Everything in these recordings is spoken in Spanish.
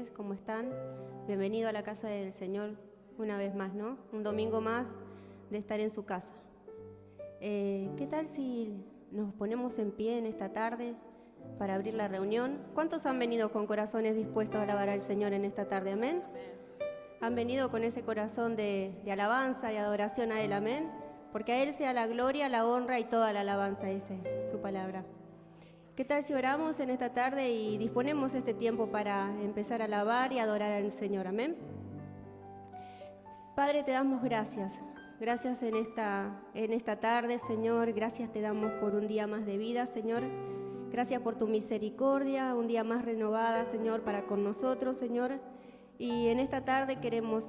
noches, ¿cómo están? Bienvenido a la casa del Señor una vez más, ¿no? Un domingo más de estar en su casa. ¿Qué tal si nos ponemos en pie en esta tarde para abrir la reunión? ¿Cuántos han venido con corazones dispuestos a alabar al Señor en esta tarde? ¿Amén? Han venido con ese corazón de alabanza, de adoración a Él, amén. Porque a Él sea la gloria, la honra y toda la alabanza, dice su palabra. ¿Qué tal si oramos en esta tarde y disponemos este tiempo para empezar a alabar y adorar al Señor? Amén. Padre, te damos gracias. Gracias en esta tarde, Señor. Gracias te damos por un día más de vida, Señor. Gracias por tu misericordia, un día más renovada, Señor, para con nosotros, Señor. Y en esta tarde queremos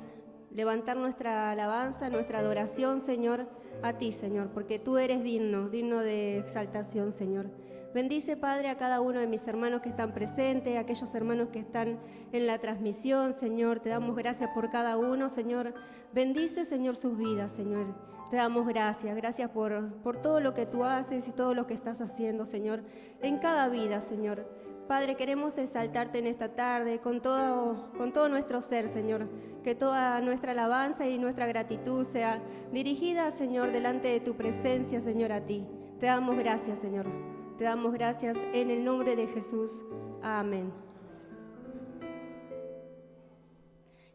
levantar nuestra alabanza, nuestra adoración, Señor, a ti, Señor, porque tú eres digno de exaltación, Señor. Bendice, Padre, a cada uno de mis hermanos que están presentes, a aquellos hermanos que están en la transmisión, Señor. Te damos gracias por cada uno, Señor. Bendice, Señor, sus vidas, Señor. Te damos gracias. Gracias por todo lo que tú haces y todo lo que estás haciendo, Señor, en cada vida, Señor. Padre, queremos exaltarte en esta tarde con todo nuestro ser, Señor. Que toda nuestra alabanza y nuestra gratitud sea dirigida, Señor, delante de tu presencia, Señor, a ti. Te damos gracias, Señor. Te damos gracias en el nombre de Jesús. Amén.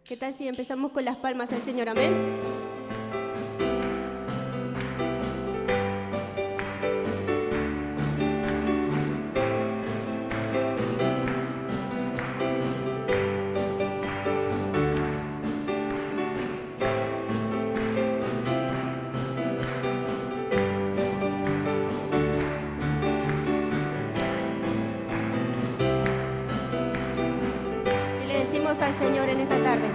¿Qué tal si empezamos con las palmas al Señor? Amén. Al Señor en esta tarde.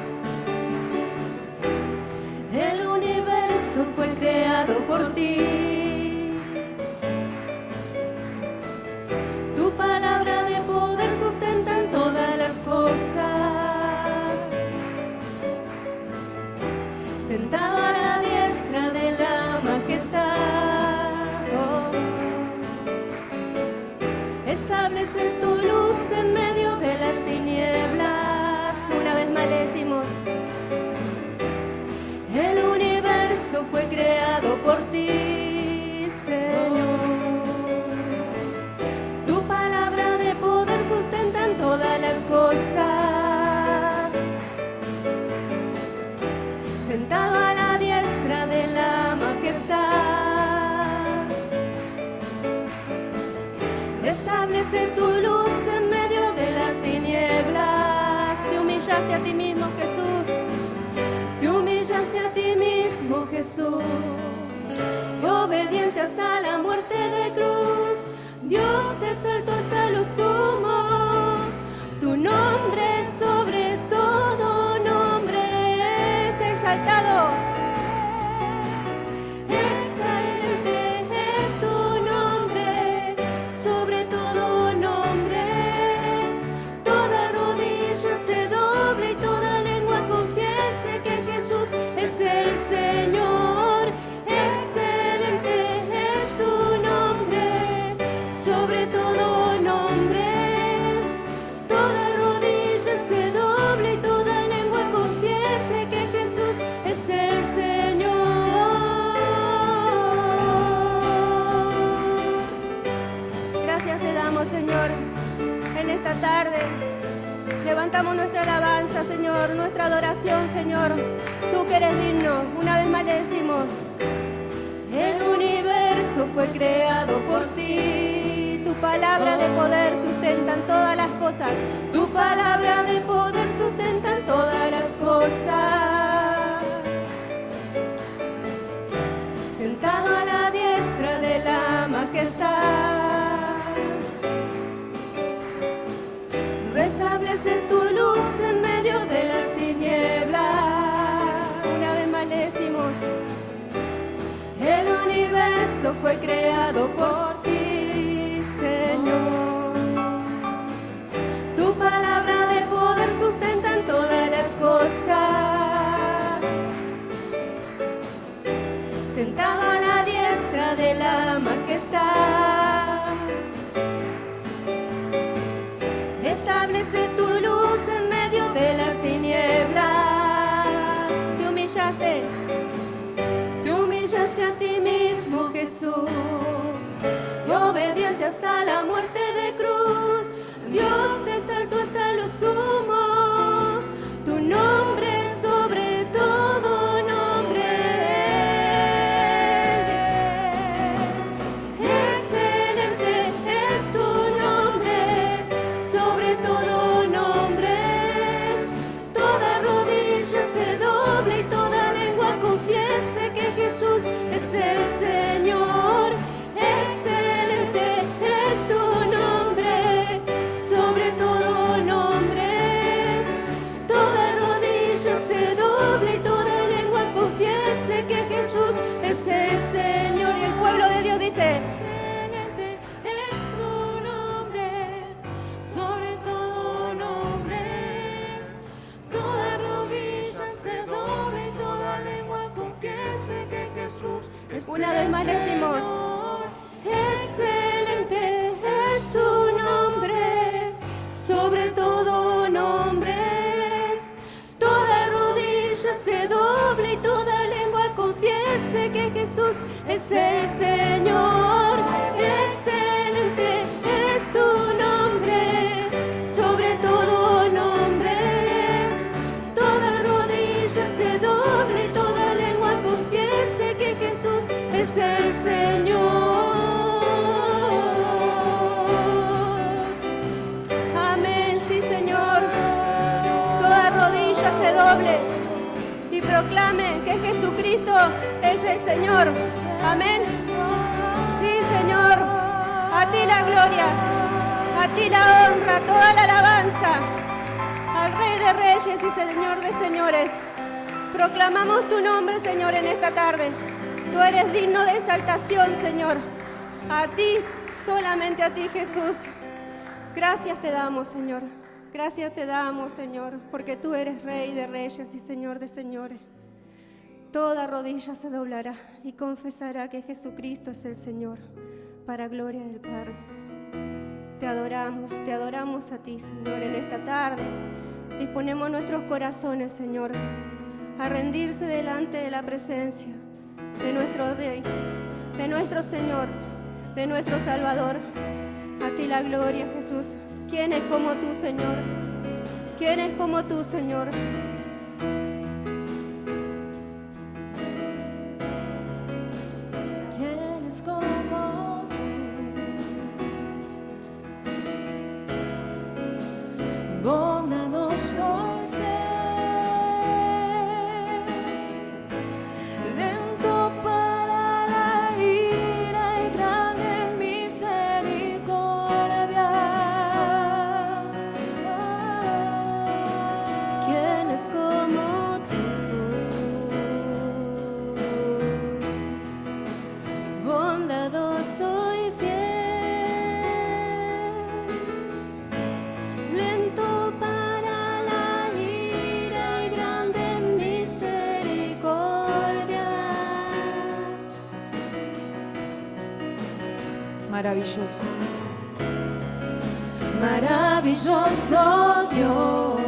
El universo fue creado por ti. Tu palabra de poder sustentan todas las cosas. Sentado a la diestra de la majestad, estableces tu luz en medio de las tinieblas. Una vez más le decimos: el universo fue creado por ti, Señor. Tu palabra de poder sustentan todas las cosas. Sentado a la diestra de la majestad, establece tu luz en medio de las tinieblas. Te humillaste a ti mismo, Jesús. Te humillaste a ti mismo, Jesús. Obediente hasta la muerte de cruz. Dios te exaltó hasta lo sumo. Tu nombre sobre todo nombre es exaltado. Excelente es tu nombre sobre todo nombre. Toda rodilla se doble y toda lengua confiese que Jesús es el Señor. Excelente es tu nombre sobre todo nombres. Toda rodilla se doble y toda lengua confiese que Jesús es el Señor. Gracias te damos, Señor, en esta tarde. Levantamos nuestra alabanza, Señor, nuestra adoración, Señor. Tú que eres digno, una vez más le decimos: el universo fue creado por ti. tu palabra de poder sustentan todas las cosas. Tu palabra de poder sustentan todas las cosas. Sentado a la diestra de la majestad, restablece tu luz en medio de las tinieblas. Una vez más le decimos: el universo fue creado por ti, Señor. Tu palabra de poder sustentan todas las cosas. Sentado a la diestra de la majestad, establece tu luz en medio Una vez más le decimos. Excelente es tu nombre, sobre todo nombres. Toda rodilla se doble y toda lengua confiese que Jesús es el Señor. Excelente es tu nombre, sobre todo nombres. Toda rodilla se doble y toda lengua confiese que Jesús es el Señor. Se doble y proclame que Jesucristo es el Señor. Amén. Sí, Señor, a ti la gloria, a ti la honra, toda la alabanza al Rey de Reyes y Señor de Señores. Proclamamos tu nombre, Señor, en esta tarde. Tú eres digno de exaltación, Señor. A ti, solamente a ti, Jesús. Gracias te damos, Señor. Gracias te damos, Señor, porque tú eres Rey de Reyes y Señor de Señores. Toda rodilla se doblará y confesará que Jesucristo es el Señor, para gloria del Padre. Te adoramos a ti, Señor, en esta tarde. Disponemos nuestros corazones, Señor, a rendirse delante de la presencia de nuestro Rey, de nuestro Señor, de nuestro Salvador. A ti la gloria, Jesús. ¿Quién es como tú, Señor? ¿Quién es como tú, Señor? ¿Quién es como tú? Bondadoso y fiel, lento para la ira y grande en misericordia. Maravilloso, maravilloso Dios,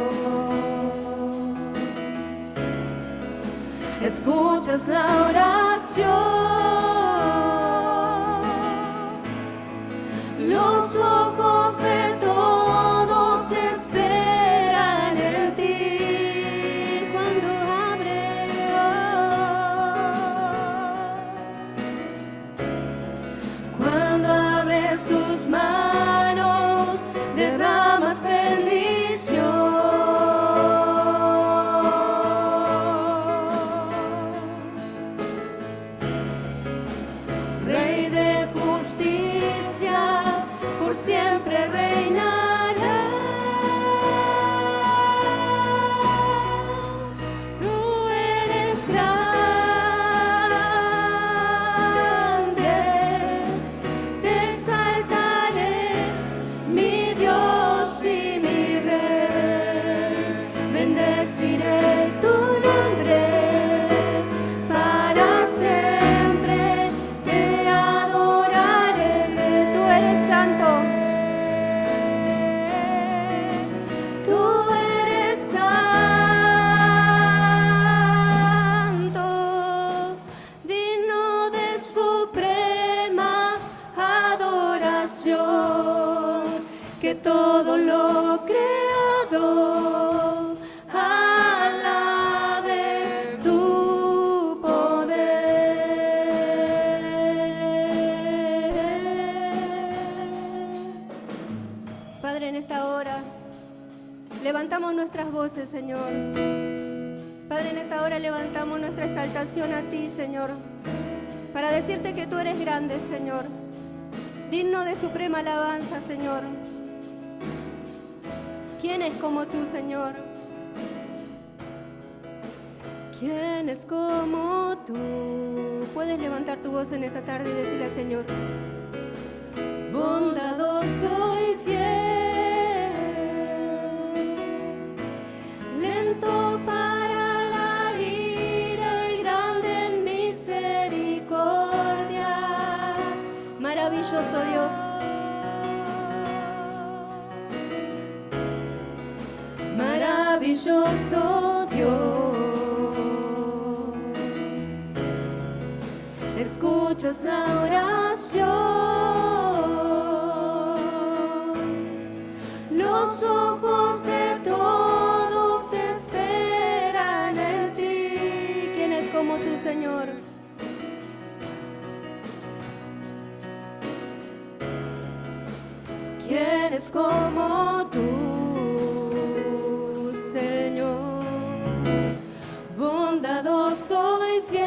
escuchas la oración, los ojos de todos esperan en ti cuando abres tus manos, derramas bendición. Rey de justicia, por siempre reinarás. Tú eres grande, te exaltaré, mi Dios y mi Rey. Bendeciré tu nombre para siempre, te adoraré. Tú eres santo. Tú eres santo, digno de suprema adoración, que todo lo creado alabe tu poder. Padre, en esta hora levantamos nuestras voces, Señor. Padre, en esta hora levantamos nuestra exaltación a ti, Señor, para decirte que tú eres grande, Señor, digno de suprema alabanza, Señor. ¿Quién es como tú, Señor? ¿Quién es como tú? Puedes levantar tu voz en esta tarde y decirle al Señor: Bondadoso y fiel, lento para la ira y grande en misericordia. maravilloso Dios. Maravilloso Dios, escuchas la oración, los ojos de todos esperan en ti. ¿Quién es como tú, Señor? ¿Quién es como tú, Señor? Bondadoso y fiel,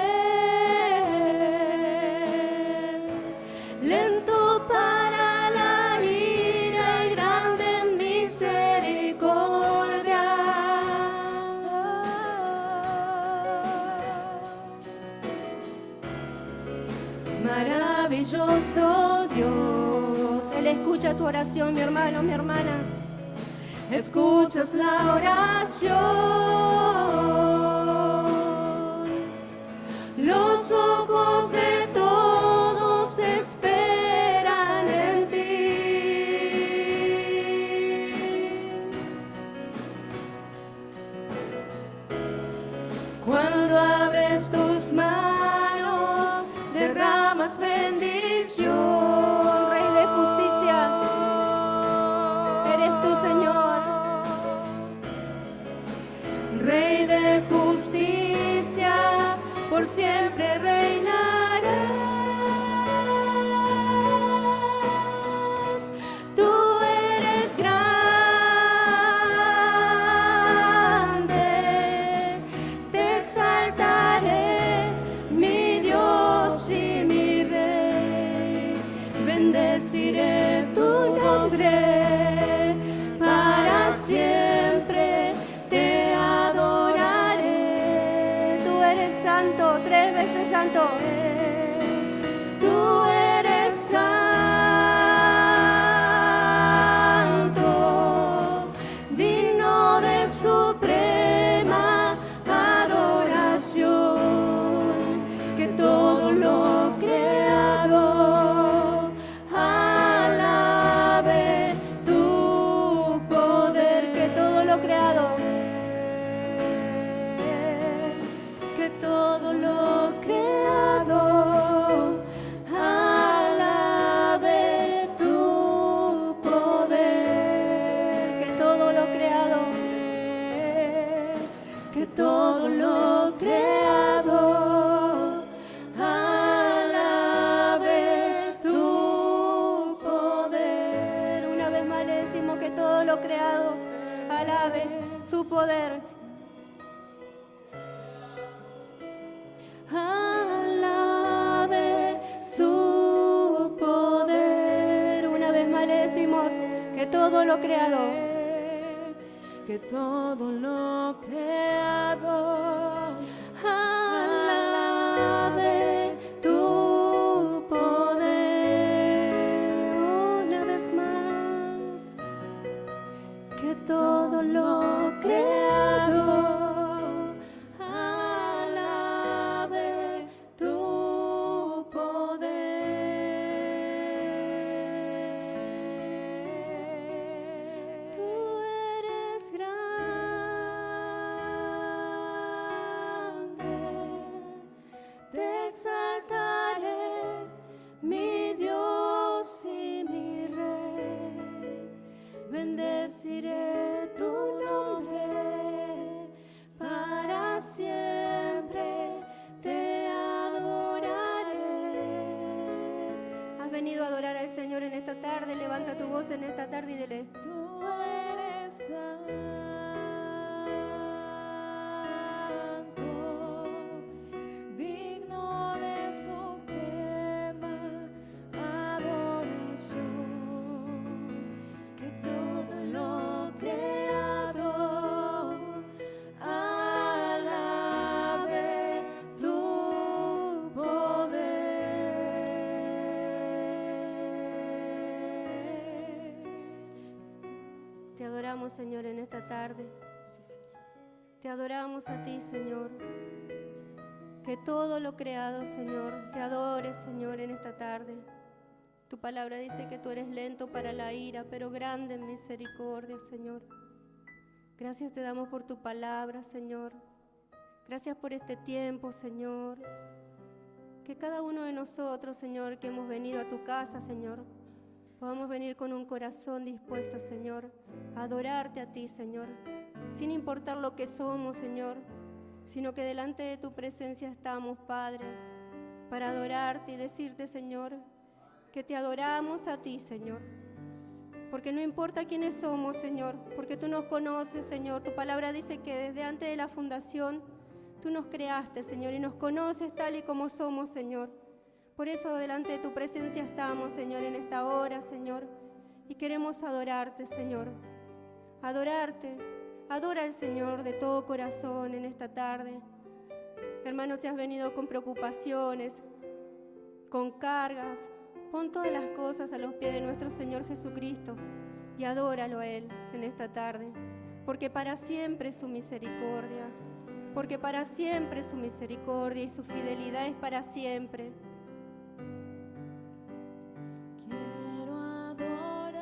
lento para la ira y grande en misericordia. Maravilloso Dios, Él escucha tu oración, mi hermano, mi hermana. escuchas la oración, los ojos de todos esperan en ti. Cuando abres tus manos, derramas bendición. Rey de justicia, eres tú, Señor. Rey de justicia, por siempre reinarás. Tú eres grande, te exaltaré, mi Dios y mi Rey. Bendeciré tu nombre para siempre. Te adoraré. Tú eres santo, 3 veces santo. Tú eres santo, digno de suprema adoración. Que todo lo creado alabe tu poder. Que todo lo creado, Que todo lo creado alabe tu poder. que todo lo creado, Que todo lo creado alabe tu poder. una vez más le decimos que todo lo creado alabe su poder. Alabe su poder. Una vez más le decimos que todo lo creado, Que todo lo creado alabe tu poder. Una vez más, que todo lo creado alabe tu poder. Tú eres grande, te exaltaré, mi Dios y mi Rey. Bendeciré tu nombre para siempre, te adoraré. has venido a adorar al Señor en esta tarde. Levanta tu voz en esta tarde y dile: Tú eres santo, digno de suprema adoración. Que todo lo creado alabe tu poder. te adoramos, Señor, en esta tarde. Te adoramos a ti, Señor. Que todo lo creado, Señor, te adore, Señor, en esta tarde. Tu palabra dice que tú eres lento para la ira, pero grande en misericordia, Señor. Gracias te damos por tu palabra, Señor. Gracias por este tiempo, Señor. Que cada uno de nosotros, Señor, que hemos venido a tu casa, Señor, podamos venir con un corazón dispuesto, Señor, a adorarte a ti, Señor, sin importar lo que somos, Señor, sino que delante de tu presencia estamos, Padre, para adorarte y decirte, Señor, que te adoramos a ti, Señor. Porque no importa quiénes somos, Señor, porque tú nos conoces, Señor. Tu palabra dice que desde antes de la fundación tú nos creaste, Señor, y nos conoces tal y como somos, Señor. Por eso delante de tu presencia estamos, Señor, en esta hora, Señor, y queremos adorarte, Señor. Adorarte. Adora al Señor de todo corazón en esta tarde. Hermano, si has venido con preocupaciones, con cargas, pon todas las cosas a los pies de nuestro Señor Jesucristo y adóralo a Él en esta tarde, porque para siempre es su misericordia, porque para siempre es su misericordia y su fidelidad es para siempre. Quiero adorar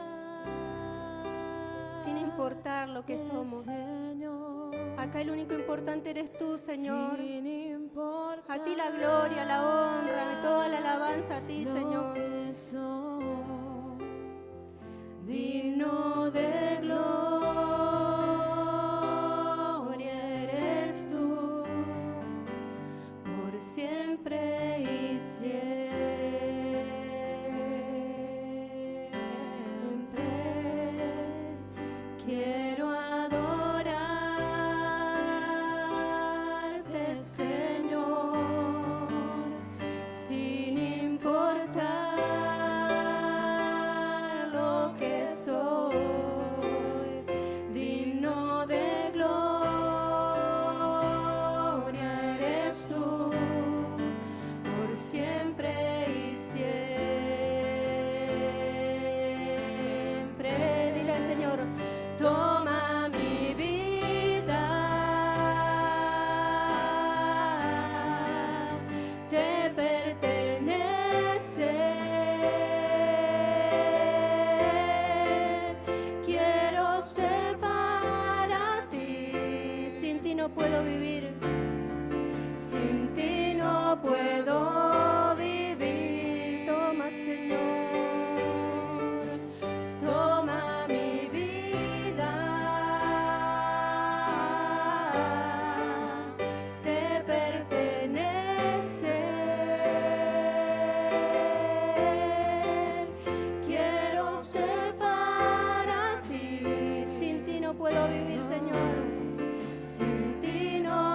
Sin importar lo que somos, Señor. acá el único importante eres tú, Señor. Sin importar A ti la gloria, la honra, toda la alabanza a ti, lo Señor. que soy, digno de gloria eres tú, por siempre y siempre. Quiero adorarte, Señor, sin importar lo que soy, digno de gloria eres tú, por siempre y siempre. Dile al Señor, Toma mi vida, te pertenece. Quiero ser para ti. sin ti no puedo vivir. Sin ti no puedo vivir. Toma, Señor. Toma mi vida, te pertenece. Quiero ser para ti. Sin ti no puedo vivir, Señor. Sin ti no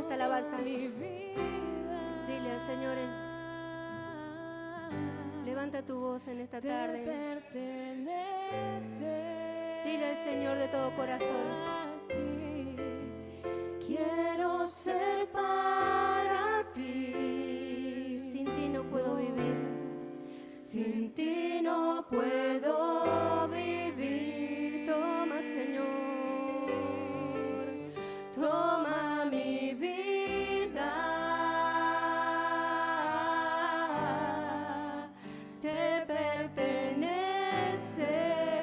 esta alabanza. Dile al Señor, levanta tu voz en esta tarde. Dile al Señor de todo corazón. Quiero ser para ti. Sin ti no puedo vivir. Sin ti no puedo vivir. Toma, Señor. Toma mi vida. Te pertenece.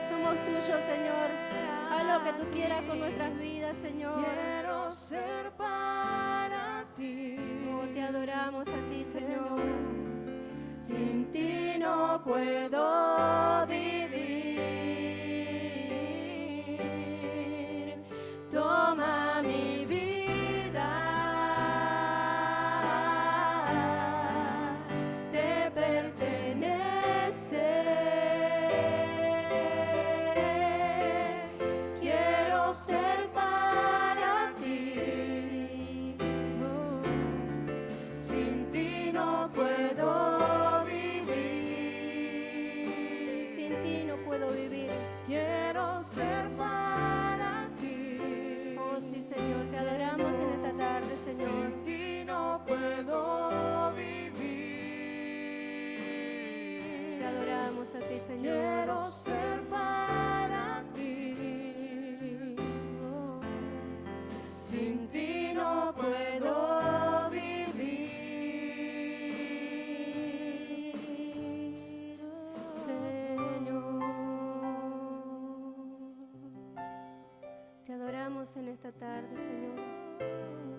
Somos tuyos, Señor. Haz lo que tú quieras con nuestras vidas, Señor. Quiero ser para ti. Oh, te adoramos a ti, Señor. Sin ti no puedo vivir. Toma mi vida. Te pertenece. Quiero ser para ti. Sin ti no puedo vivir. Sin ti no puedo vivir. Quiero ser para ti. Oh, sí, Señor, te adoramos en esta tarde, Señor. Sin ti no puedo vivir. Te adoramos a ti, Señor. Quiero ser para ti. Sin ti no puedo vivir. Señor, te adoramos en esta tarde, Señor.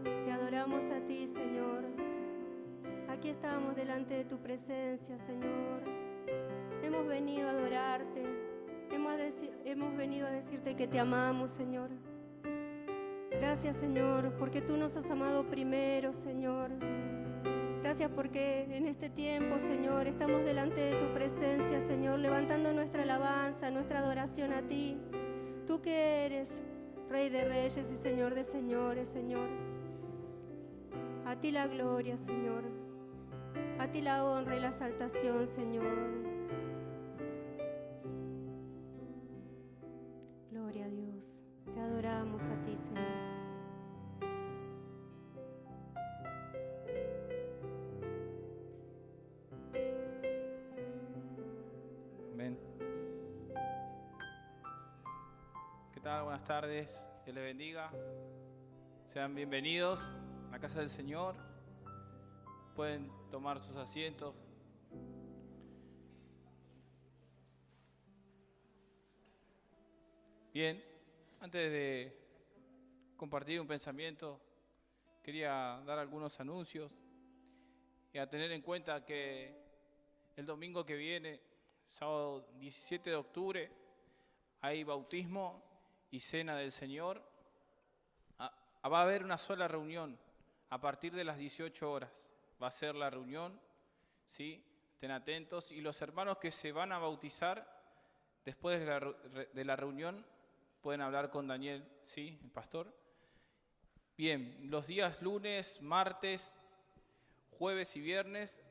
Te adoramos a ti, Señor. Aquí estamos delante de tu presencia, Señor. Hemos venido a adorarte. Hemos venido a decirte que te amamos, Señor. Gracias, Señor, porque tú nos has amado primero, Señor. Gracias porque en este tiempo, Señor, estamos delante de tu presencia, Señor, levantando nuestra alabanza, nuestra adoración a ti. Tú que eres Rey de Reyes y Señor de Señores, Señor. A ti la gloria, Señor. A ti la honra y la exaltación, Señor. Gloria a Dios. Te adoramos a ti, Señor. Amén. ¿Qué tal? Buenas tardes. Dios les bendiga. Sean bienvenidos a la casa del Señor. Pueden tomar sus asientos. Bien, antes de compartir un pensamiento, quería dar algunos anuncios y a tener en cuenta que el domingo que viene, sábado 17 de octubre, hay bautismo y cena del Señor. Va a haber una sola reunión a partir de las 18 horas. Va a ser la reunión, ¿sí? Estén atentos. Y los hermanos que se van a bautizar después de la reunión pueden hablar con Daniel, ¿sí? El pastor. Bien, los días lunes, martes, jueves y viernes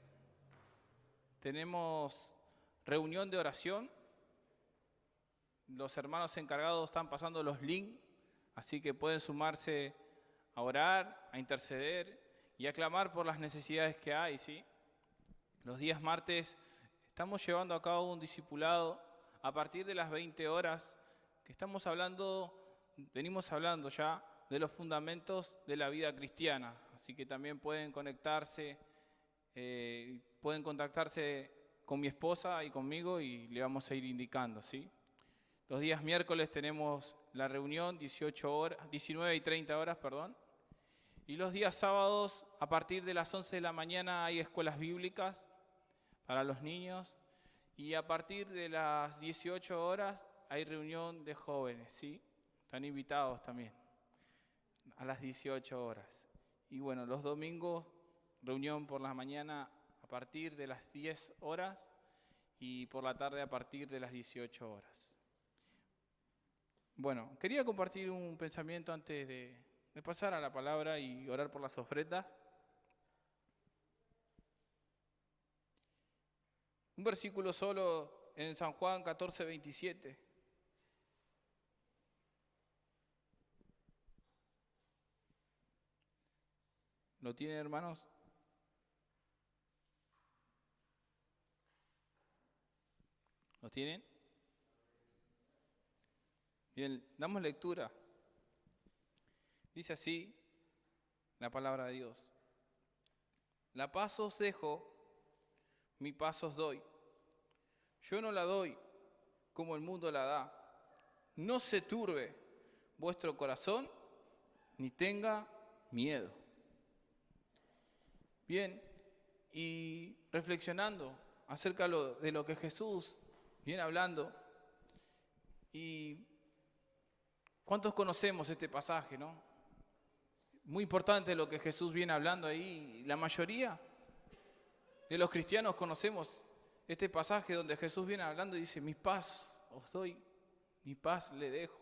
tenemos reunión de oración. Los hermanos encargados están pasando los links, así que pueden sumarse a orar, a interceder y a clamar por las necesidades que hay, ¿sí? Los días martes estamos llevando a cabo un discipulado a partir de las 20 horas, que venimos hablando ya de los fundamentos de la vida cristiana, así que también pueden conectarse, pueden contactarse con mi esposa y conmigo y le vamos a ir indicando, ¿sí? Los días miércoles tenemos la reunión, 19 y 30 horas, perdón. Y los días sábados, a partir de las 11 de la mañana, hay escuelas bíblicas para los niños. Y a partir de las 18 horas, hay reunión de jóvenes, ¿sí? Están invitados también a las 18 horas. Y bueno, los domingos, reunión por la mañana a partir de las 10 horas y por la tarde a partir de las 18 horas. Bueno, quería compartir un pensamiento antes de de pasar a la palabra y orar por las ofrendas. Un versículo solo en San Juan 14:27. ¿Lo tienen, hermanos? ¿Lo tienen? Bien, damos lectura. Dice así la palabra de Dios. La paz os dejo, mi paz os doy. Yo no la doy como el mundo la da. No se turbe vuestro corazón, ni tenga miedo. Bien, y reflexionando acerca de lo que Jesús viene hablando, y ¿cuántos conocemos este pasaje, no? Muy importante lo que Jesús viene hablando ahí. La mayoría de los cristianos conocemos este pasaje donde Jesús viene hablando y dice: mi paz os doy, mi paz le dejo.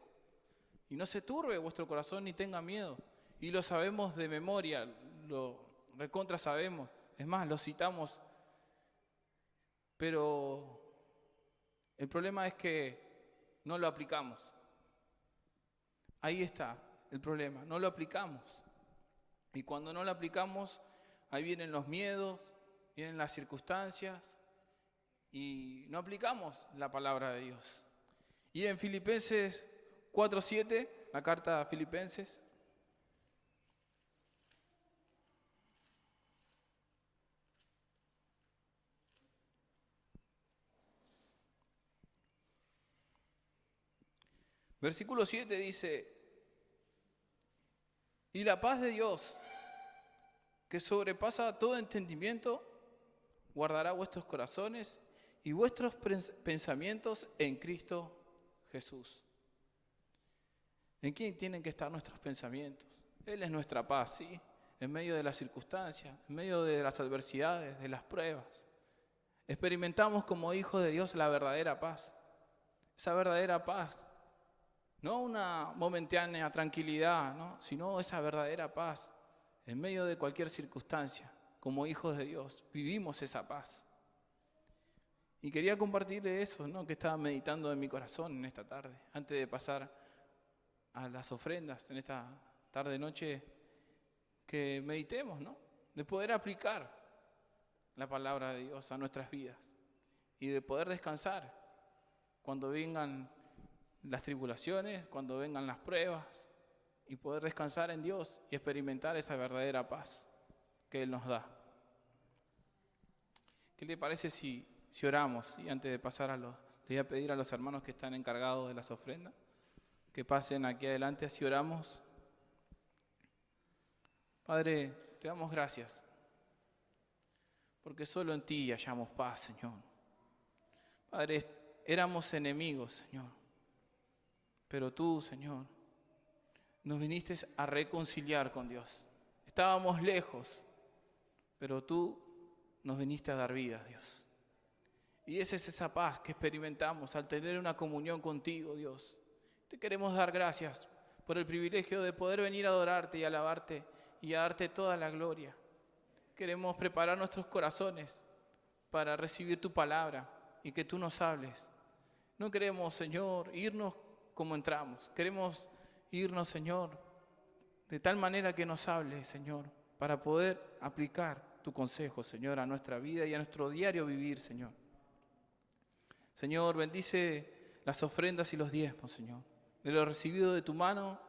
Y no se turbe vuestro corazón ni tenga miedo. Y lo sabemos de memoria, lo recontra sabemos. Es más, lo citamos. Pero el problema es que no lo aplicamos. Ahí está el problema, no lo aplicamos. Y cuando no lo aplicamos, ahí vienen los miedos, vienen las circunstancias, y no aplicamos la palabra de Dios. Y en Filipenses 4:7, la carta a Filipenses, versículo 7 dice: y la paz de Dios, que sobrepasa todo entendimiento, guardará vuestros corazones y vuestros pensamientos en Cristo Jesús. ¿En quién tienen que estar nuestros pensamientos? Él es nuestra paz, ¿sí? En medio de las circunstancias, en medio de las adversidades, de las pruebas. Experimentamos como hijos de Dios la verdadera paz. Esa verdadera paz. No una momentánea tranquilidad, ¿no? Sino esa verdadera paz. En medio de cualquier circunstancia, como hijos de Dios, vivimos esa paz. Y quería compartirle eso, ¿no? Que estaba meditando en mi corazón en esta tarde, antes de pasar a las ofrendas en esta tarde-noche, que meditemos, ¿no? De poder aplicar la palabra de Dios a nuestras vidas y de poder descansar cuando vengan las tribulaciones, cuando vengan las pruebas, y poder descansar en Dios y experimentar esa verdadera paz que Él nos da. ¿Qué le parece si oramos? Y antes de pasar le voy a pedir a los hermanos que están encargados de las ofrendas que pasen aquí adelante, así oramos. Padre, te damos gracias, porque solo en ti hallamos paz, Señor. Padre, éramos enemigos, Señor, pero tú, Señor, nos viniste a reconciliar con Dios. Estábamos lejos, pero tú nos viniste a dar vida, Dios. Y esa es esa paz que experimentamos al tener una comunión contigo, Dios. Te queremos dar gracias por el privilegio de poder venir a adorarte y alabarte y a darte toda la gloria. Queremos preparar nuestros corazones para recibir tu palabra y que tú nos hables. No queremos, Señor, irnos como entramos. Queremos irnos, Señor, de tal manera que nos hables, Señor, para poder aplicar tu consejo, Señor, a nuestra vida y a nuestro diario vivir, Señor. Señor, bendice las ofrendas y los diezmos, Señor. De lo recibido de tu mano,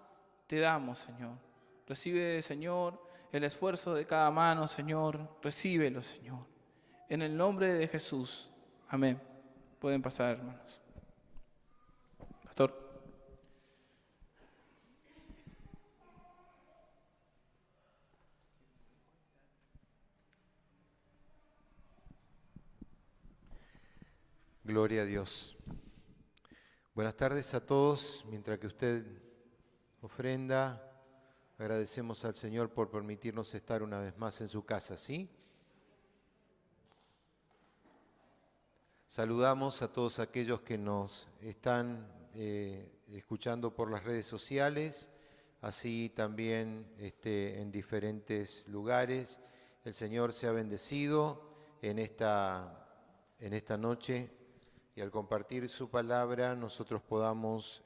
te damos, Señor. Recibe, Señor, el esfuerzo de cada mano, Señor. Recíbelo, Señor. En el nombre de Jesús. Amén. Pueden pasar, hermanos. Pastor. Gloria a Dios. Buenas tardes a todos. Mientras que usted ofrenda, agradecemos al Señor por permitirnos estar una vez más en su casa, ¿sí? Saludamos a todos aquellos que nos están escuchando por las redes sociales, así también en diferentes lugares. El Señor sea bendecido en esta noche, y al compartir su palabra nosotros podamos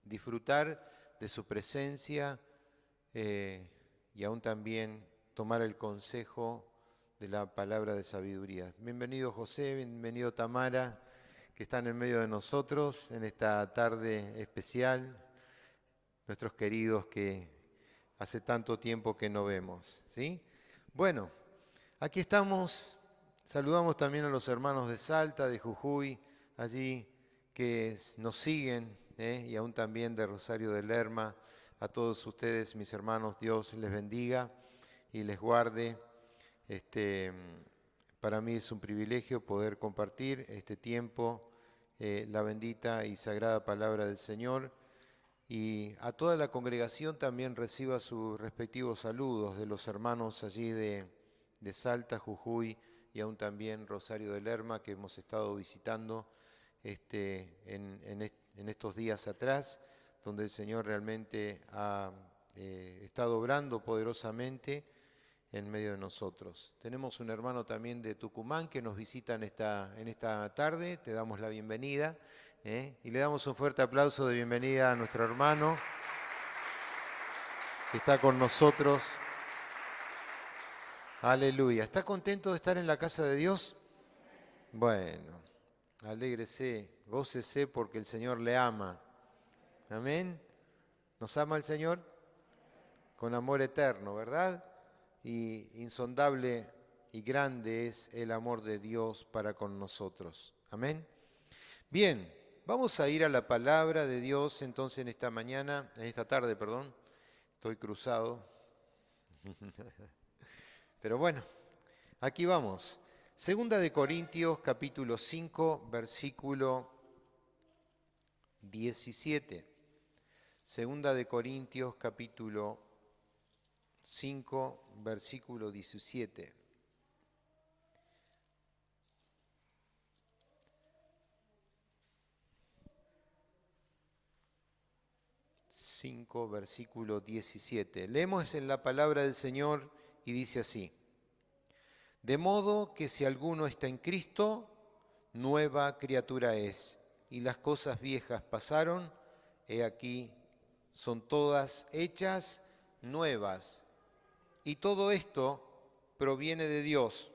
disfrutar de su presencia y aún también tomar el consejo de la palabra de sabiduría. Bienvenido José, bienvenido Tamara, que están en medio de nosotros en esta tarde especial, nuestros queridos que hace tanto tiempo que no vemos, ¿sí? Bueno, aquí estamos, saludamos también a los hermanos de Salta, de Jujuy, allí que nos siguen, y aún también de Rosario de Lerma. A todos ustedes, mis hermanos, Dios les bendiga y les guarde. Para mí es un privilegio poder compartir este tiempo, la bendita y sagrada palabra del Señor. Y a toda la congregación también reciba sus respectivos saludos de los hermanos allí de Salta, Jujuy y aún también Rosario de Lerma, que hemos estado visitando en estos días atrás, donde el Señor realmente ha estado obrando poderosamente en medio de nosotros. Tenemos un hermano también de Tucumán que nos visita en esta tarde. Te damos la bienvenida, y le damos un fuerte aplauso de bienvenida a nuestro hermano que está con nosotros. Aleluya. ¿Está contento de estar en la casa de Dios? Bueno, alégrese, gócese porque el Señor le ama. Amén. ¿Nos ama el Señor? Con amor eterno, ¿verdad? Y insondable y grande es el amor de Dios para con nosotros. Amén. Bien, vamos a ir a la palabra de Dios entonces en esta tarde, estoy cruzado. Pero bueno, aquí vamos. Segunda de Corintios, capítulo 5, versículo 17. Segunda de Corintios, capítulo 5, versículo 17. Versículo 17. Leemos en la palabra del Señor y dice así: de modo que si alguno está en Cristo, nueva criatura es, y las cosas viejas pasaron, he aquí, son todas hechas nuevas. Y todo esto proviene de Dios,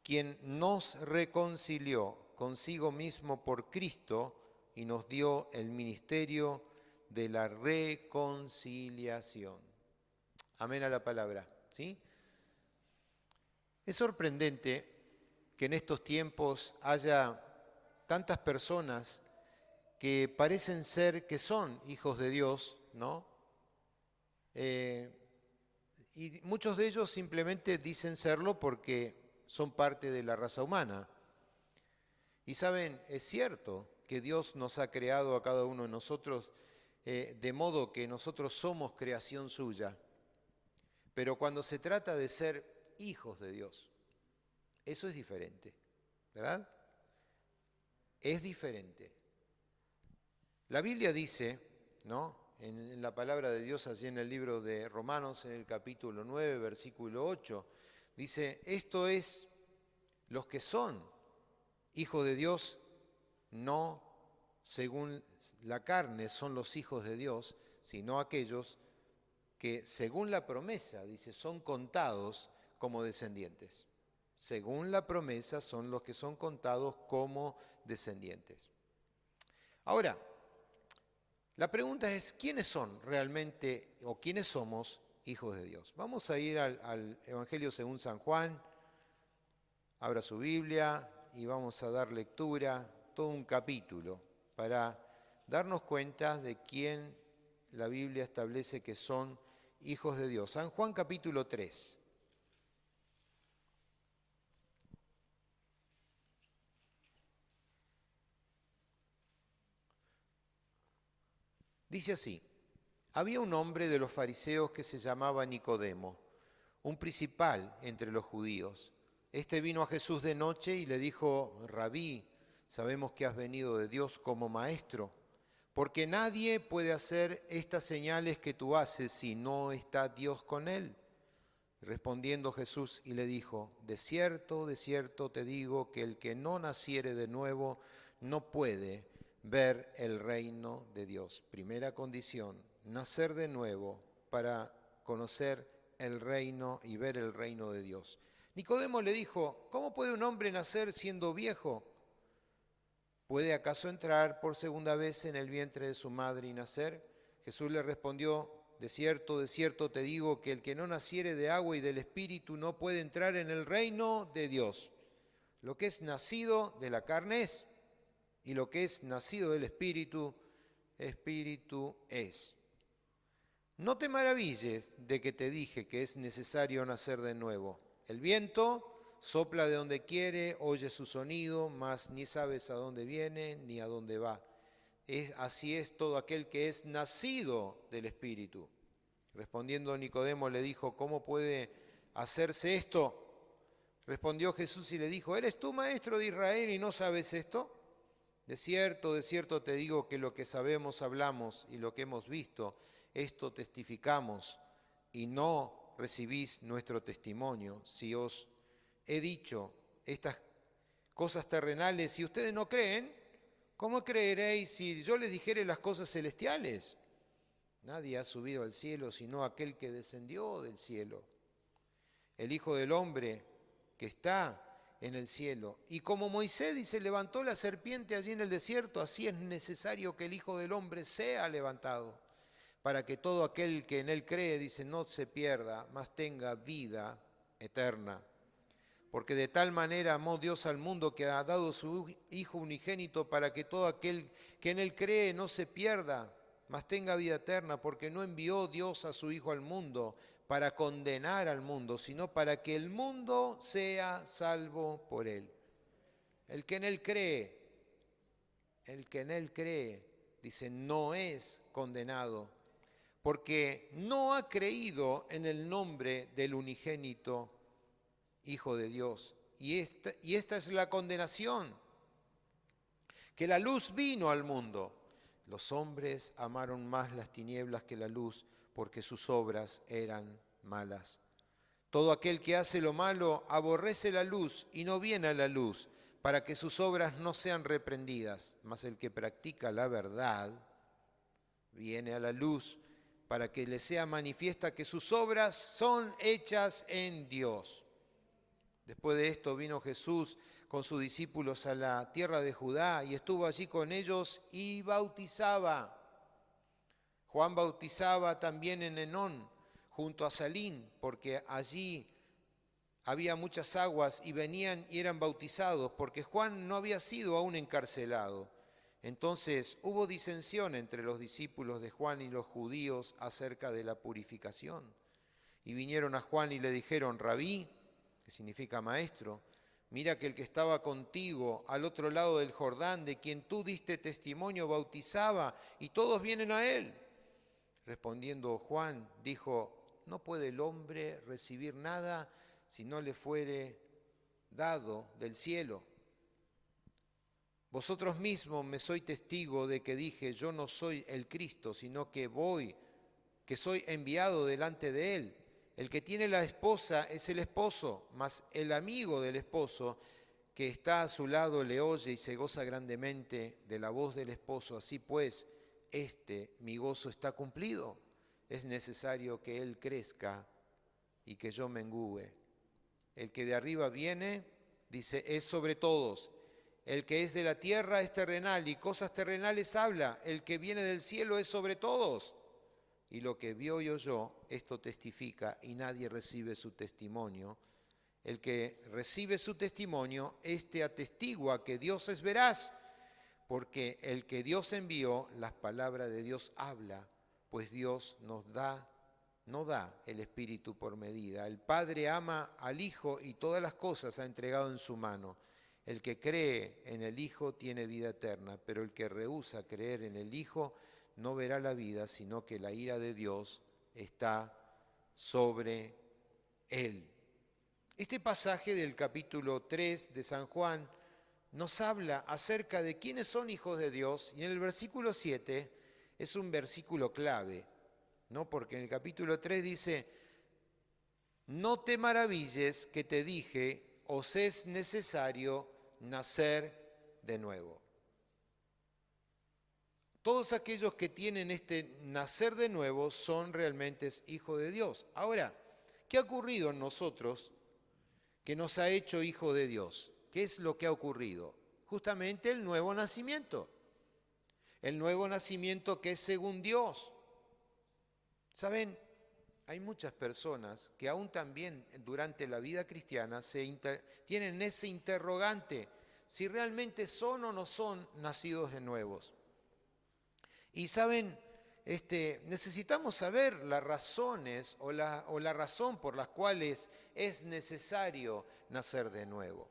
quien nos reconcilió consigo mismo por Cristo y nos dio el ministerio de la reconciliación. Amén a la palabra, ¿sí? Es sorprendente que en estos tiempos haya tantas personas que parecen ser que son hijos de Dios, ¿no? Y muchos de ellos simplemente dicen serlo porque son parte de la raza humana. Y saben, es cierto que Dios nos ha creado a cada uno de nosotros de modo que nosotros somos creación suya. Pero cuando se trata de ser hijos de Dios, eso es diferente, ¿verdad? Es diferente. La Biblia dice, ¿no?, en la palabra de Dios, allí en el libro de Romanos, en el capítulo 9, versículo 8, dice: esto es, los que son hijos de Dios, no según la carne son los hijos de Dios, sino aquellos que según la promesa, dice, son contados como descendientes. Según la promesa son los que son contados como descendientes. Ahora, la pregunta es, ¿quiénes son realmente o quiénes somos hijos de Dios? Vamos a ir al Evangelio según San Juan. Abra su Biblia y vamos a dar lectura, todo un capítulo, para darnos cuenta de quién la Biblia establece que son hijos de Dios. San Juan capítulo 3. Dice así: había un hombre de los fariseos que se llamaba Nicodemo, un principal entre los judíos. Este vino a Jesús de noche y le dijo: Rabí, sabemos que has venido de Dios como maestro, Porque nadie puede hacer estas señales que tú haces si no está Dios con él. Respondiendo Jesús y le dijo, de cierto te digo que el que no naciere de nuevo no puede ver el reino de Dios. Primera condición, nacer de nuevo para conocer el reino y ver el reino de Dios. Nicodemo le dijo, ¿cómo puede un hombre nacer siendo viejo? ¿Puede acaso entrar por segunda vez en el vientre de su madre y nacer? Jesús le respondió, de cierto te digo que el que no naciere de agua y del Espíritu no puede entrar en el reino de Dios. Lo que es nacido de la carne es, y lo que es nacido del Espíritu, Espíritu es. No te maravilles de que te dije que es necesario nacer de nuevo. El viento sopla de donde quiere, oye su sonido, mas ni sabes a dónde viene ni a dónde va. Así es todo aquel que es nacido del Espíritu. Respondiendo Nicodemo le dijo, ¿cómo puede hacerse esto? Respondió Jesús y le dijo, ¿eres tú maestro de Israel y no sabes esto? De cierto te digo que lo que sabemos hablamos y lo que hemos visto, esto testificamos y no recibís nuestro testimonio. Si os he dicho estas cosas terrenales y ustedes no creen, ¿cómo creeréis si yo les dijere las cosas celestiales? Nadie ha subido al cielo sino aquel que descendió del cielo, el Hijo del Hombre que está en el cielo. Y como Moisés dice, levantó la serpiente allí en el desierto, así es necesario que el Hijo del Hombre sea levantado, para que todo aquel que en él cree, dice, no se pierda, mas tenga vida eterna. Porque de tal manera amó Dios al mundo que ha dado su Hijo unigénito para que todo aquel que en él cree no se pierda, mas tenga vida eterna, porque no envió Dios a su Hijo al mundo para condenar al mundo, sino para que el mundo sea salvo por él. El que en él cree, dice, no es condenado, porque no ha creído en el nombre del unigénito Hijo de Dios. Y esta es la condenación, que la luz vino al mundo. Los hombres amaron más las tinieblas que la luz, porque sus obras eran malas. Todo aquel que hace lo malo aborrece la luz y no viene a la luz, para que sus obras no sean reprendidas. Mas el que practica la verdad viene a la luz, para que le sea manifiesta que sus obras son hechas en Dios. Después de esto vino Jesús con sus discípulos a la tierra de Judá y estuvo allí con ellos y bautizaba. Juan bautizaba también en Enón, junto a Salín, porque allí había muchas aguas y venían y eran bautizados, porque Juan no había sido aún encarcelado. Entonces hubo disensión entre los discípulos de Juan y los judíos acerca de la purificación. Y vinieron a Juan y le dijeron, Rabí, que significa maestro, mira que el que estaba contigo al otro lado del Jordán, de quien tú diste testimonio, bautizaba, y todos vienen a él. Respondiendo Juan, dijo, no puede el hombre recibir nada si no le fuere dado del cielo. Vosotros mismos me sois testigo de que dije, yo no soy el Cristo, sino que soy enviado delante de él. El que tiene la esposa es el esposo, mas el amigo del esposo que está a su lado le oye y se goza grandemente de la voz del esposo. Así pues, mi gozo está cumplido. Es necesario que él crezca y que yo mengüe. El que de arriba viene, dice, es sobre todos. El que es de la tierra es terrenal y cosas terrenales habla. El que viene del cielo es sobre todos. Y lo que vio y oyó, esto testifica, y nadie recibe su testimonio. El que recibe su testimonio, atestigua que Dios es veraz, porque el que Dios envió, las palabras de Dios habla, pues Dios no da el Espíritu por medida. El Padre ama al Hijo y todas las cosas ha entregado en su mano. El que cree en el Hijo tiene vida eterna, pero el que rehúsa creer en el Hijo no verá la vida, sino que la ira de Dios está sobre él. Este pasaje del capítulo 3 de San Juan nos habla acerca de quiénes son hijos de Dios, y en el versículo 7 es un versículo clave, ¿no? Porque en el capítulo 3 dice, no te maravilles que te dije, os es necesario nacer de nuevo. Todos aquellos que tienen este nacer de nuevo son realmente hijos de Dios. Ahora, ¿qué ha ocurrido en nosotros que nos ha hecho hijos de Dios? ¿Qué es lo que ha ocurrido? Justamente el nuevo nacimiento. El nuevo nacimiento que es según Dios. ¿Saben? Hay muchas personas que aún también durante la vida cristiana tienen ese interrogante, si realmente son o no son nacidos de nuevos. Y saben, necesitamos saber las razones o la razón por las cuales es necesario nacer de nuevo.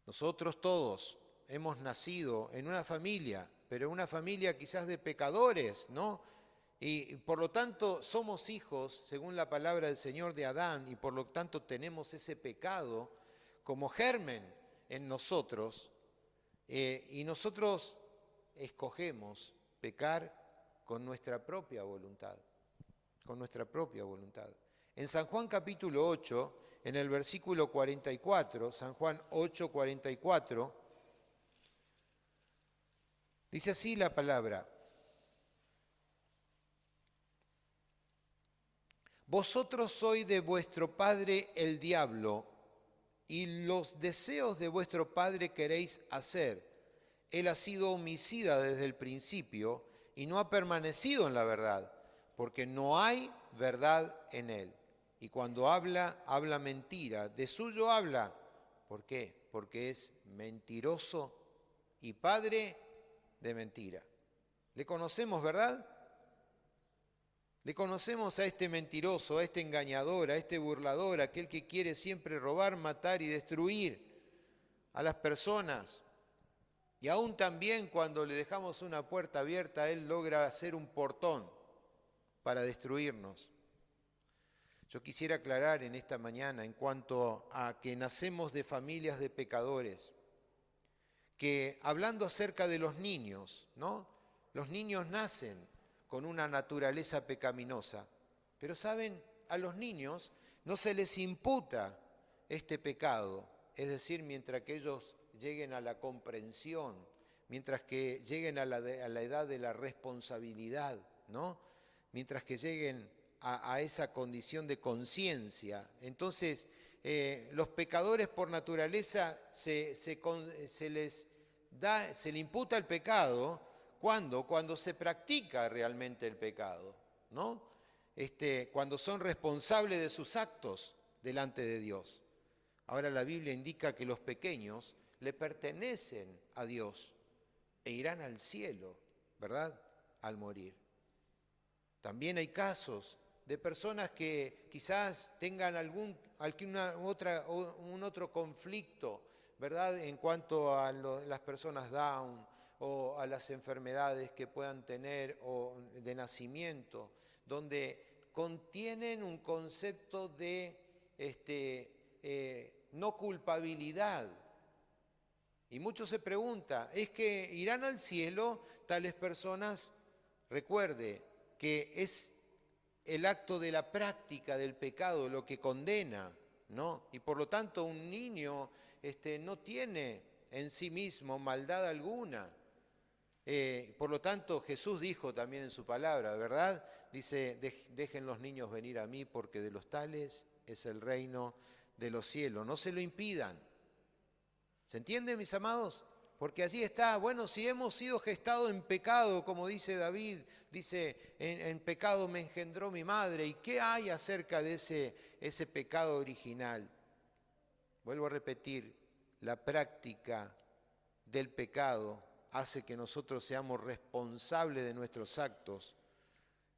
Nosotros todos hemos nacido en una familia, pero una familia quizás de pecadores, ¿no? Y por lo tanto somos hijos, según la palabra del Señor, de Adán, y por lo tanto tenemos ese pecado como germen en nosotros, y nosotros escogemos pecar con nuestra propia voluntad, con nuestra propia voluntad. En San Juan capítulo 8, en el versículo 44, San Juan 8, 44, dice así la palabra: vosotros sois de vuestro padre el diablo, y los deseos de vuestro padre queréis hacer. Él ha sido homicida desde el principio y no ha permanecido en la verdad, porque no hay verdad en él. Y cuando habla, habla mentira. De suyo habla. ¿Por qué? Porque es mentiroso y padre de mentira. Le conocemos, ¿verdad? Le conocemos a este mentiroso, a este engañador, a este burlador, aquel que quiere siempre robar, matar y destruir a las personas. Y aún también cuando le dejamos una puerta abierta, él logra hacer un portón para destruirnos. Yo quisiera aclarar en esta mañana en cuanto a que nacemos de familias de pecadores, que hablando acerca de los niños, ¿no? Los niños nacen con una naturaleza pecaminosa, pero saben, a los niños no se les imputa este pecado, es decir, mientras que ellos lleguen a la comprensión, mientras que lleguen a la edad de la responsabilidad, ¿no? Mientras que lleguen a esa condición de conciencia. Entonces, los pecadores por naturaleza se le imputa el pecado cuando se practica realmente el pecado, ¿no? Cuando son responsables de sus actos delante de Dios. Ahora la Biblia indica que los pequeños le pertenecen a Dios e irán al cielo, ¿verdad? Al morir. También hay casos de personas que quizás tengan un otro conflicto, ¿verdad? En cuanto a las personas Down o a las enfermedades que puedan tener o de nacimiento, donde contienen un concepto de no culpabilidad. Y muchos se preguntan, ¿es que irán al cielo tales personas? Recuerde que es el acto de la práctica del pecado lo que condena, ¿no? Y por lo tanto un niño no tiene en sí mismo maldad alguna. Por lo tanto Jesús dijo también en su palabra, ¿verdad? Dice, dejen los niños venir a mí porque de los tales es el reino de los cielos. No se lo impidan. ¿Se entiende, mis amados? Porque allí está, bueno, si hemos sido gestados en pecado, como dice David, dice, en pecado me engendró mi madre. ¿Y qué hay acerca de ese pecado original? Vuelvo a repetir, la práctica del pecado hace que nosotros seamos responsables de nuestros actos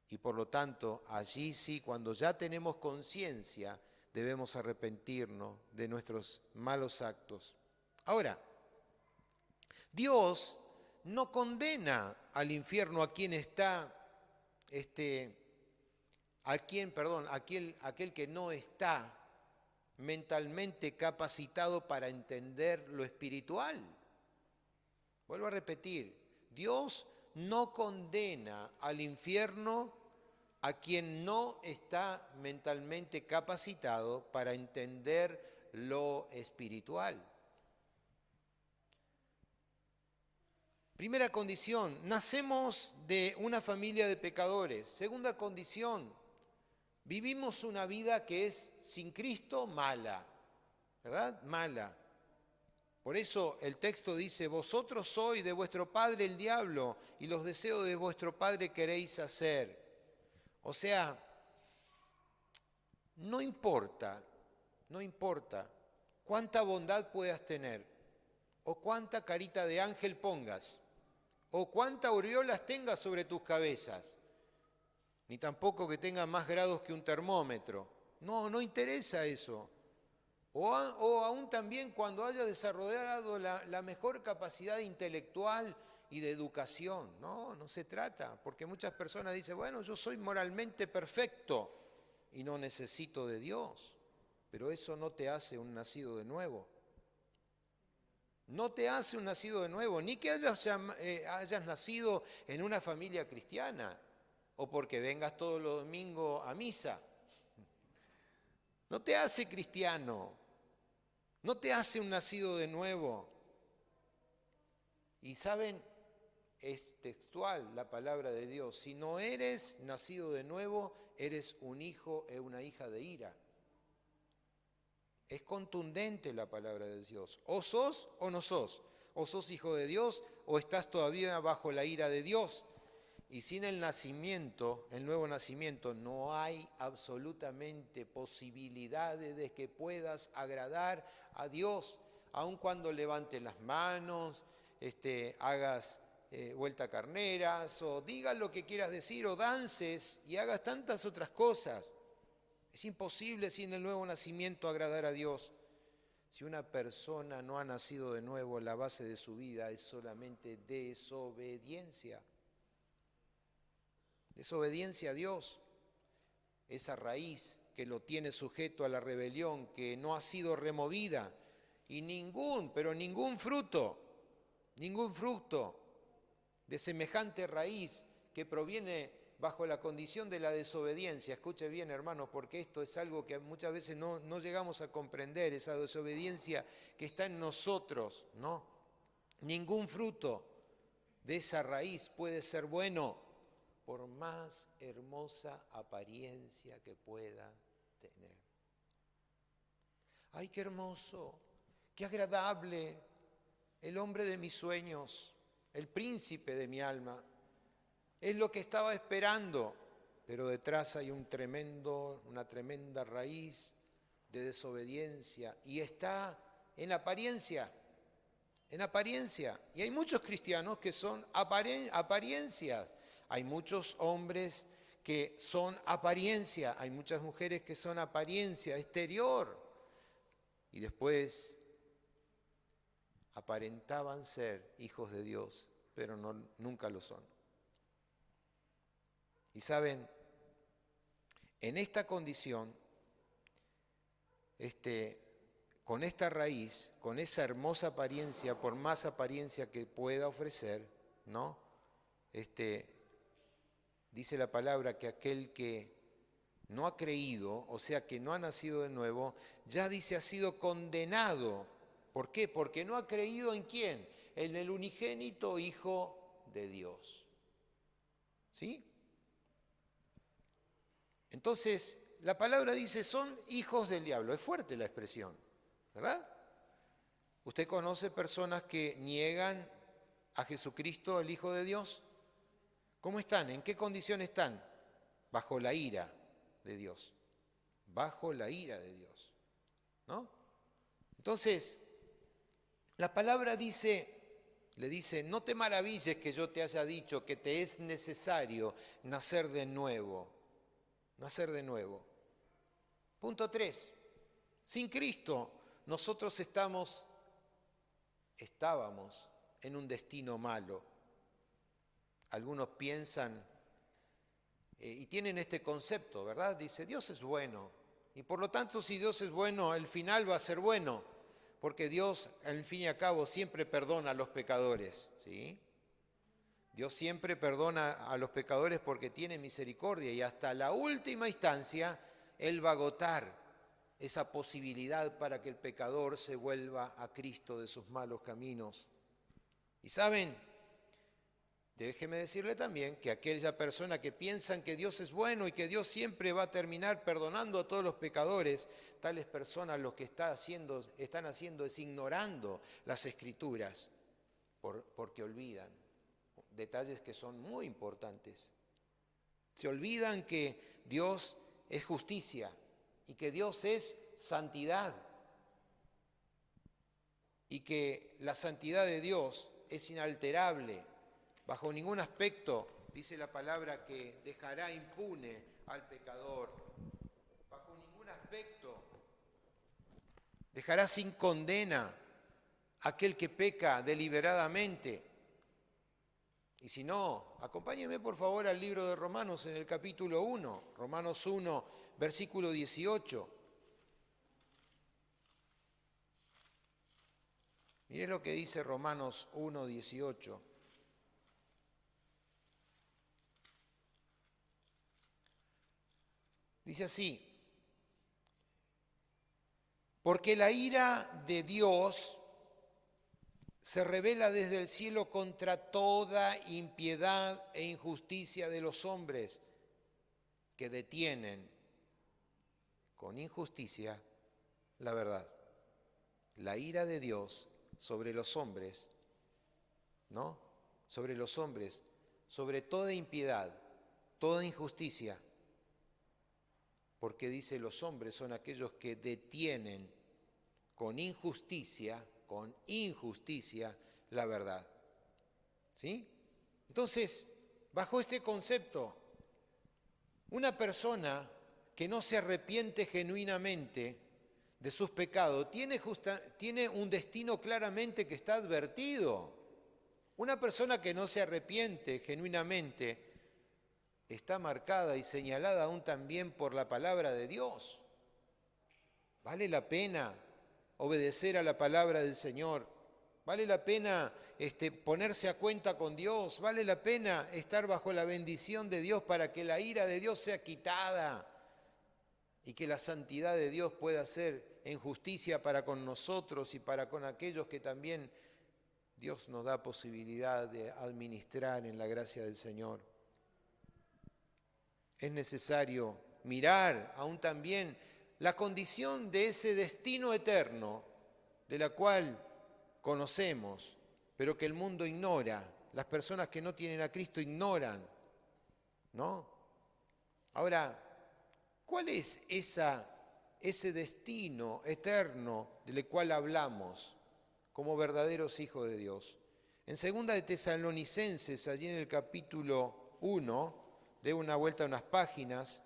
y por lo tanto, allí sí, cuando ya tenemos conciencia, debemos arrepentirnos de nuestros malos actos. Ahora, Dios no condena al infierno a quien está, aquel que no está mentalmente capacitado para entender lo espiritual. Vuelvo a repetir, Dios no condena al infierno a quien no está mentalmente capacitado para entender lo espiritual. Primera condición, nacemos de una familia de pecadores. Segunda condición, vivimos una vida que es sin Cristo mala, ¿verdad? Mala. Por eso el texto dice, vosotros sois de vuestro padre el diablo y los deseos de vuestro padre queréis hacer. O sea, no importa cuánta bondad puedas tener, o cuánta carita de ángel pongas, o cuántas aureolas tengas sobre tus cabezas, ni tampoco que tengas más grados que un termómetro. No interesa eso. O aún también cuando hayas desarrollado la mejor capacidad intelectual y de educación. No se trata, porque muchas personas dicen, bueno, yo soy moralmente perfecto y no necesito de Dios, pero eso no te hace un nacido de nuevo. No te hace un nacido de nuevo, ni que hayas nacido en una familia cristiana o porque vengas todos los domingos a misa. No te hace cristiano, no te hace un nacido de nuevo. Y saben, es textual la palabra de Dios. Si no eres nacido de nuevo, eres un hijo e una hija de ira. Es contundente la palabra de Dios. O sos o no sos. O sos hijo de Dios o estás todavía bajo la ira de Dios. Y sin el nacimiento, el nuevo nacimiento, no hay absolutamente posibilidades de que puedas agradar a Dios. Aun cuando levantes las manos, hagas vuelta carneras, o digas lo que quieras decir, o dances y hagas tantas otras cosas. Es imposible sin el nuevo nacimiento agradar a Dios. Si una persona no ha nacido de nuevo, la base de su vida es solamente desobediencia. Desobediencia a Dios. Esa raíz que lo tiene sujeto a la rebelión, que no ha sido removida. Y ningún fruto de semejante raíz que proviene bajo la condición de la desobediencia. Escuche bien, hermanos, porque esto es algo que muchas veces no llegamos a comprender, esa desobediencia que está en nosotros, ¿no? Ningún fruto de esa raíz puede ser bueno, por más hermosa apariencia que pueda tener. ¡Ay, qué hermoso! ¡Qué agradable! El hombre de mis sueños, el príncipe de mi alma. Es lo que estaba esperando, pero detrás hay una tremenda raíz de desobediencia y está en apariencia. Y hay muchos cristianos que son apariencias, hay muchos hombres que son apariencia, hay muchas mujeres que son apariencia exterior y después aparentaban ser hijos de Dios, pero nunca lo son. Y saben, en esta condición, con esta raíz, con esa hermosa apariencia, por más apariencia que pueda ofrecer, ¿no? Dice la palabra que aquel que no ha creído, o sea que no ha nacido de nuevo, ya dice ha sido condenado. ¿Por qué? Porque no ha creído ¿en quién? En el unigénito Hijo de Dios. ¿Sí? Entonces, la palabra dice, son hijos del diablo. Es fuerte la expresión, ¿verdad? ¿Usted conoce personas que niegan a Jesucristo, el Hijo de Dios? ¿Cómo están? ¿En qué condición están? Bajo la ira de Dios. Bajo la ira de Dios, ¿no? Entonces, la palabra le dice, no te maravilles que yo te haya dicho que te es necesario nacer de nuevo. Nacer de nuevo. Punto 3. Sin Cristo, nosotros estábamos en un destino malo. Algunos piensan y tienen este concepto, ¿verdad? Dice, Dios es bueno, Y por lo tanto, si Dios es bueno, el final va a ser bueno, porque Dios, al fin y al cabo, siempre perdona a los pecadores, ¿sí? Dios siempre perdona a los pecadores porque tiene misericordia y hasta la última instancia Él va a agotar esa posibilidad para que el pecador se vuelva a Cristo de sus malos caminos. Y saben, déjeme decirle también que aquella persona que piensan que Dios es bueno y que Dios siempre va a terminar perdonando a todos los pecadores, tales personas lo que están haciendo es ignorando las Escrituras, porque olvidan detalles que son muy importantes. Se olvidan que Dios es justicia y que Dios es santidad y que la santidad de Dios es inalterable. Bajo ningún aspecto, dice la palabra, que dejará impune al pecador. Bajo ningún aspecto dejará sin condena a aquel que peca deliberadamente. Y si no, acompáñeme por favor al libro de Romanos en el capítulo 1, Romanos 1, versículo 18. Mire lo que dice Romanos 1, 18. Dice así: porque la ira de Dios se revela desde el cielo contra toda impiedad e injusticia de los hombres que detienen con injusticia la verdad. La ira de Dios sobre los hombres, ¿no? Sobre los hombres, sobre toda impiedad, toda injusticia. Porque dice, los hombres son aquellos que detienen con injusticia la verdad. ¿Sí? Entonces, bajo este concepto, una persona que no se arrepiente genuinamente de sus pecados tiene un destino claramente que está advertido. Una persona que no se arrepiente genuinamente está marcada y señalada aún también por la palabra de Dios. Vale la pena obedecer a la palabra del Señor. Vale la pena ponerse a cuenta con Dios. Vale la pena estar bajo la bendición de Dios para que la ira de Dios sea quitada y que la santidad de Dios pueda ser en justicia para con nosotros y para con aquellos que también Dios nos da posibilidad de administrar en la gracia del Señor. Es necesario mirar aún también la condición de ese destino eterno de la cual conocemos, pero que el mundo ignora. Las personas que no tienen a Cristo ignoran, ¿no? Ahora, ¿cuál es ese destino eterno del cual hablamos como verdaderos hijos de Dios? En 2 de Tesalonicenses, allí en el capítulo 1, de una vuelta a unas páginas,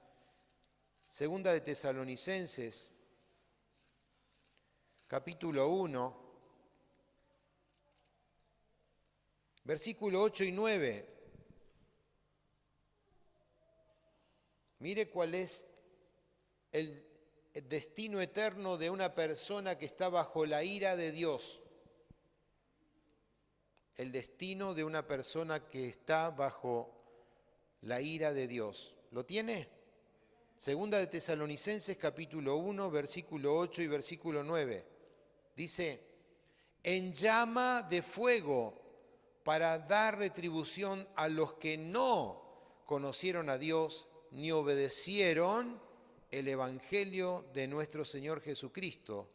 2 de Tesalonicenses, capítulo 1, versículo 8 y 9. Mire cuál es el destino eterno de una persona que está bajo la ira de Dios. El destino de una persona que está bajo la ira de Dios. ¿Lo tiene? 2 de Tesalonicenses capítulo 1, versículo 8 y versículo 9. Dice, en llama de fuego para dar retribución a los que no conocieron a Dios ni obedecieron el evangelio de nuestro Señor Jesucristo,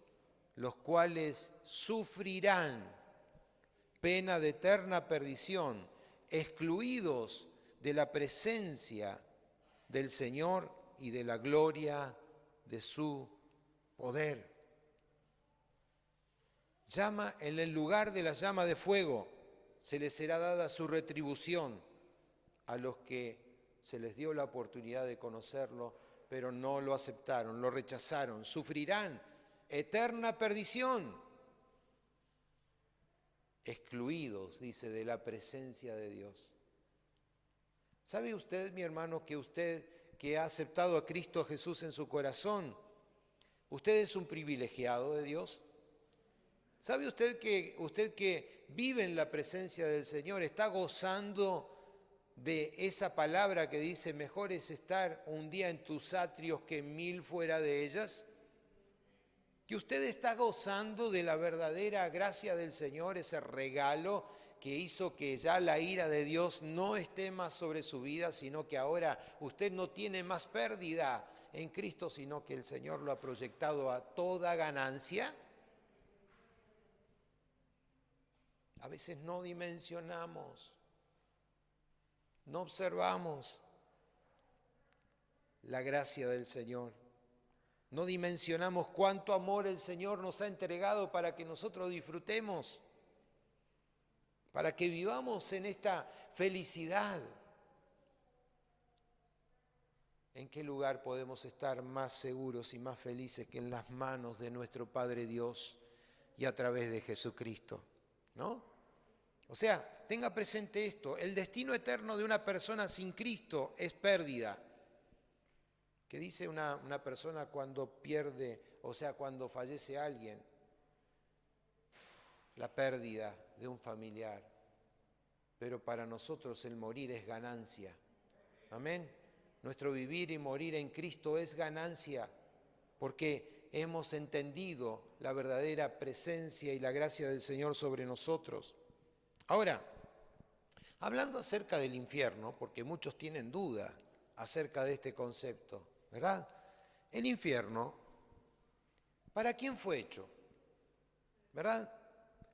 los cuales sufrirán pena de eterna perdición, excluidos de la presencia del Señor y de la gloria de su poder. Llama en el lugar de la llama de fuego, se les será dada su retribución a los que se les dio la oportunidad de conocerlo, pero no lo aceptaron, lo rechazaron. Sufrirán eterna perdición, excluidos, dice, de la presencia de Dios. ¿Sabe usted, mi hermano, que usted que ha aceptado a Cristo Jesús en su corazón, ¿Usted es un privilegiado de Dios? ¿Sabe usted que vive en la presencia del Señor, está gozando de esa palabra que dice, mejor es estar un día en tus atrios que 1000 fuera de ellas? Que usted está gozando de la verdadera gracia del Señor, ese regalo que hizo que ya la ira de Dios no esté más sobre su vida, sino que ahora usted no tiene más pérdida en Cristo, sino que el Señor lo ha proyectado a toda ganancia. A veces no dimensionamos, no observamos la gracia del Señor. No dimensionamos cuánto amor el Señor nos ha entregado para que nosotros disfrutemos, para que vivamos en esta felicidad. ¿En qué lugar podemos estar más seguros y más felices que en las manos de nuestro Padre Dios y a través de Jesucristo? ¿No? O sea, tenga presente esto, el destino eterno de una persona sin Cristo es pérdida. ¿Qué dice una persona cuando pierde, o sea, cuando fallece alguien? La pérdida de un familiar. Pero para nosotros el morir es ganancia. Amén. Nuestro vivir y morir en Cristo es ganancia, porque hemos entendido la verdadera presencia y la gracia del Señor sobre nosotros. Ahora, hablando acerca del infierno, porque muchos tienen duda acerca de este concepto, ¿verdad? El infierno, ¿para quién fue hecho? ¿Verdad?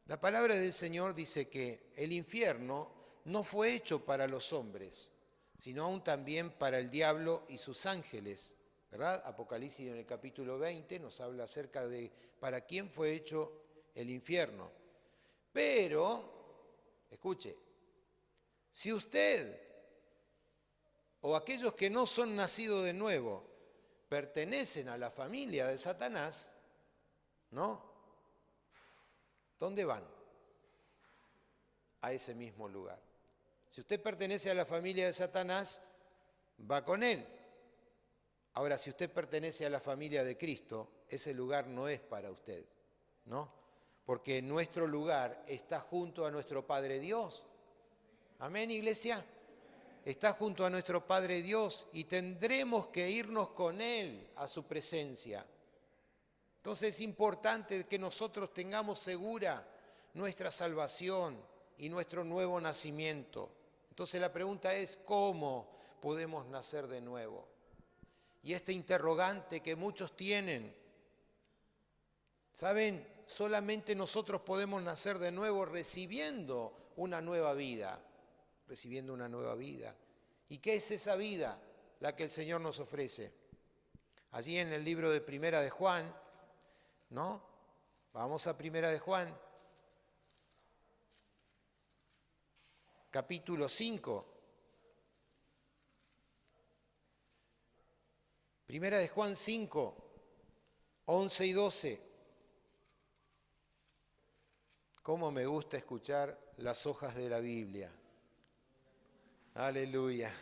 La palabra del Señor dice que el infierno no fue hecho para los hombres, sino aún también para el diablo y sus ángeles, ¿verdad? Apocalipsis en el capítulo 20 nos habla acerca de para quién fue hecho el infierno. Pero, escuche, si usted o aquellos que no son nacidos de nuevo pertenecen a la familia de Satanás, ¿no? ¿Dónde van? A ese mismo lugar. Si usted pertenece a la familia de Satanás, va con él. Ahora, si usted pertenece a la familia de Cristo, ese lugar no es para usted, ¿no? Porque nuestro lugar está junto a nuestro Padre Dios. Amén, iglesia. Está junto a nuestro Padre Dios y tendremos que irnos con Él a su presencia. Entonces es importante que nosotros tengamos segura nuestra salvación y nuestro nuevo nacimiento. Entonces la pregunta es, ¿cómo podemos nacer de nuevo? Y este interrogante que muchos tienen, ¿saben? Solamente nosotros podemos nacer de nuevo recibiendo una nueva vida. Recibiendo una nueva vida. ¿Y qué es esa vida? La que el Señor nos ofrece. Allí en el libro de Primera de Juan, ¿no? Vamos a Primera de Juan, capítulo 5. Primera de Juan 5, 11 y 12. Cómo me gusta escuchar las hojas de la Biblia. Aleluya.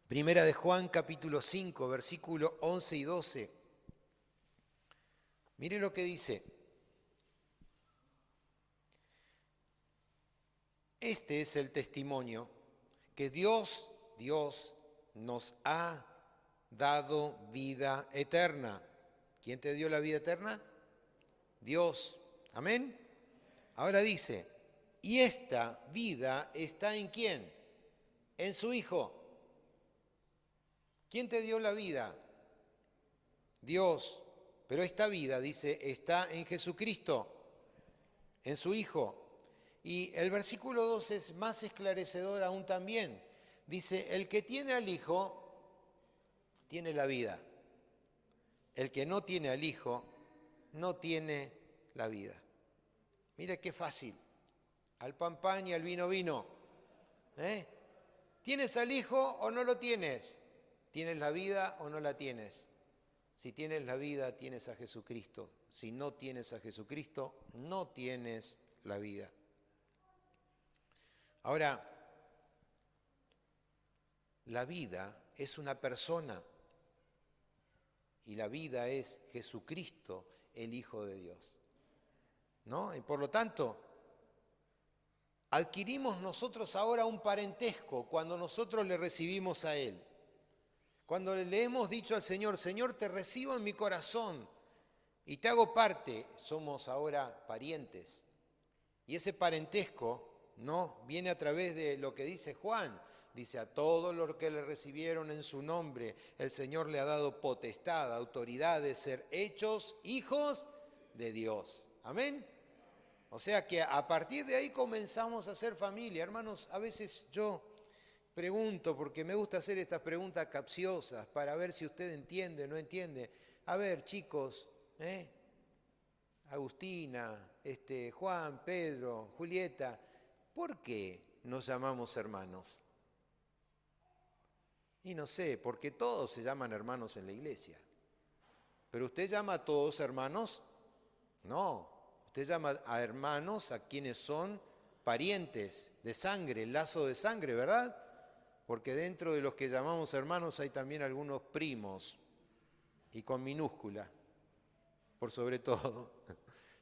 Primera de Juan, capítulo 5, versículo 11 y 12. Mire lo que dice. Este es el testimonio que Dios nos ha dado vida eterna. ¿Quién te dio la vida eterna? Dios. Amén. Ahora dice, y esta vida está ¿en quién? En su Hijo. ¿Quién te dio la vida? Dios. Pero esta vida, dice, está en Jesucristo, en su Hijo. Y el versículo 2 es más esclarecedor aún también. Dice, el que tiene al Hijo, tiene la vida. El que no tiene al Hijo, no tiene la vida. Mire qué fácil. Al pan pan y al vino vino. ¿Tienes al Hijo o no lo tienes? ¿Tienes la vida o no la tienes? Si tienes la vida, tienes a Jesucristo. Si no tienes a Jesucristo, no tienes la vida. Ahora, la vida es una persona. y la vida es Jesucristo, el Hijo de Dios. ¿No? Y por lo tanto, adquirimos nosotros ahora un parentesco cuando nosotros le recibimos a Él. Cuando le hemos dicho al Señor, Señor, te recibo en mi corazón y te hago parte, somos ahora parientes. Y ese parentesco, ¿no?, viene a través de lo que dice Juan. Dice, a todos los que le recibieron en su nombre, el Señor le ha dado potestad, autoridad de ser hechos hijos de Dios. Amén. O sea que a partir de ahí comenzamos a ser familia. Hermanos, a veces yo pregunto, porque me gusta hacer estas preguntas capciosas para ver si usted entiende o no entiende. A ver, chicos, Agustina, Juan, Pedro, Julieta, ¿por qué nos llamamos hermanos? Y no sé, porque todos se llaman hermanos en la iglesia. ¿Pero usted llama a todos hermanos? No, usted llama a hermanos a quienes son parientes de sangre, lazo de sangre, ¿verdad? Porque dentro de los que llamamos hermanos hay también algunos primos, y con minúscula, por sobre todo,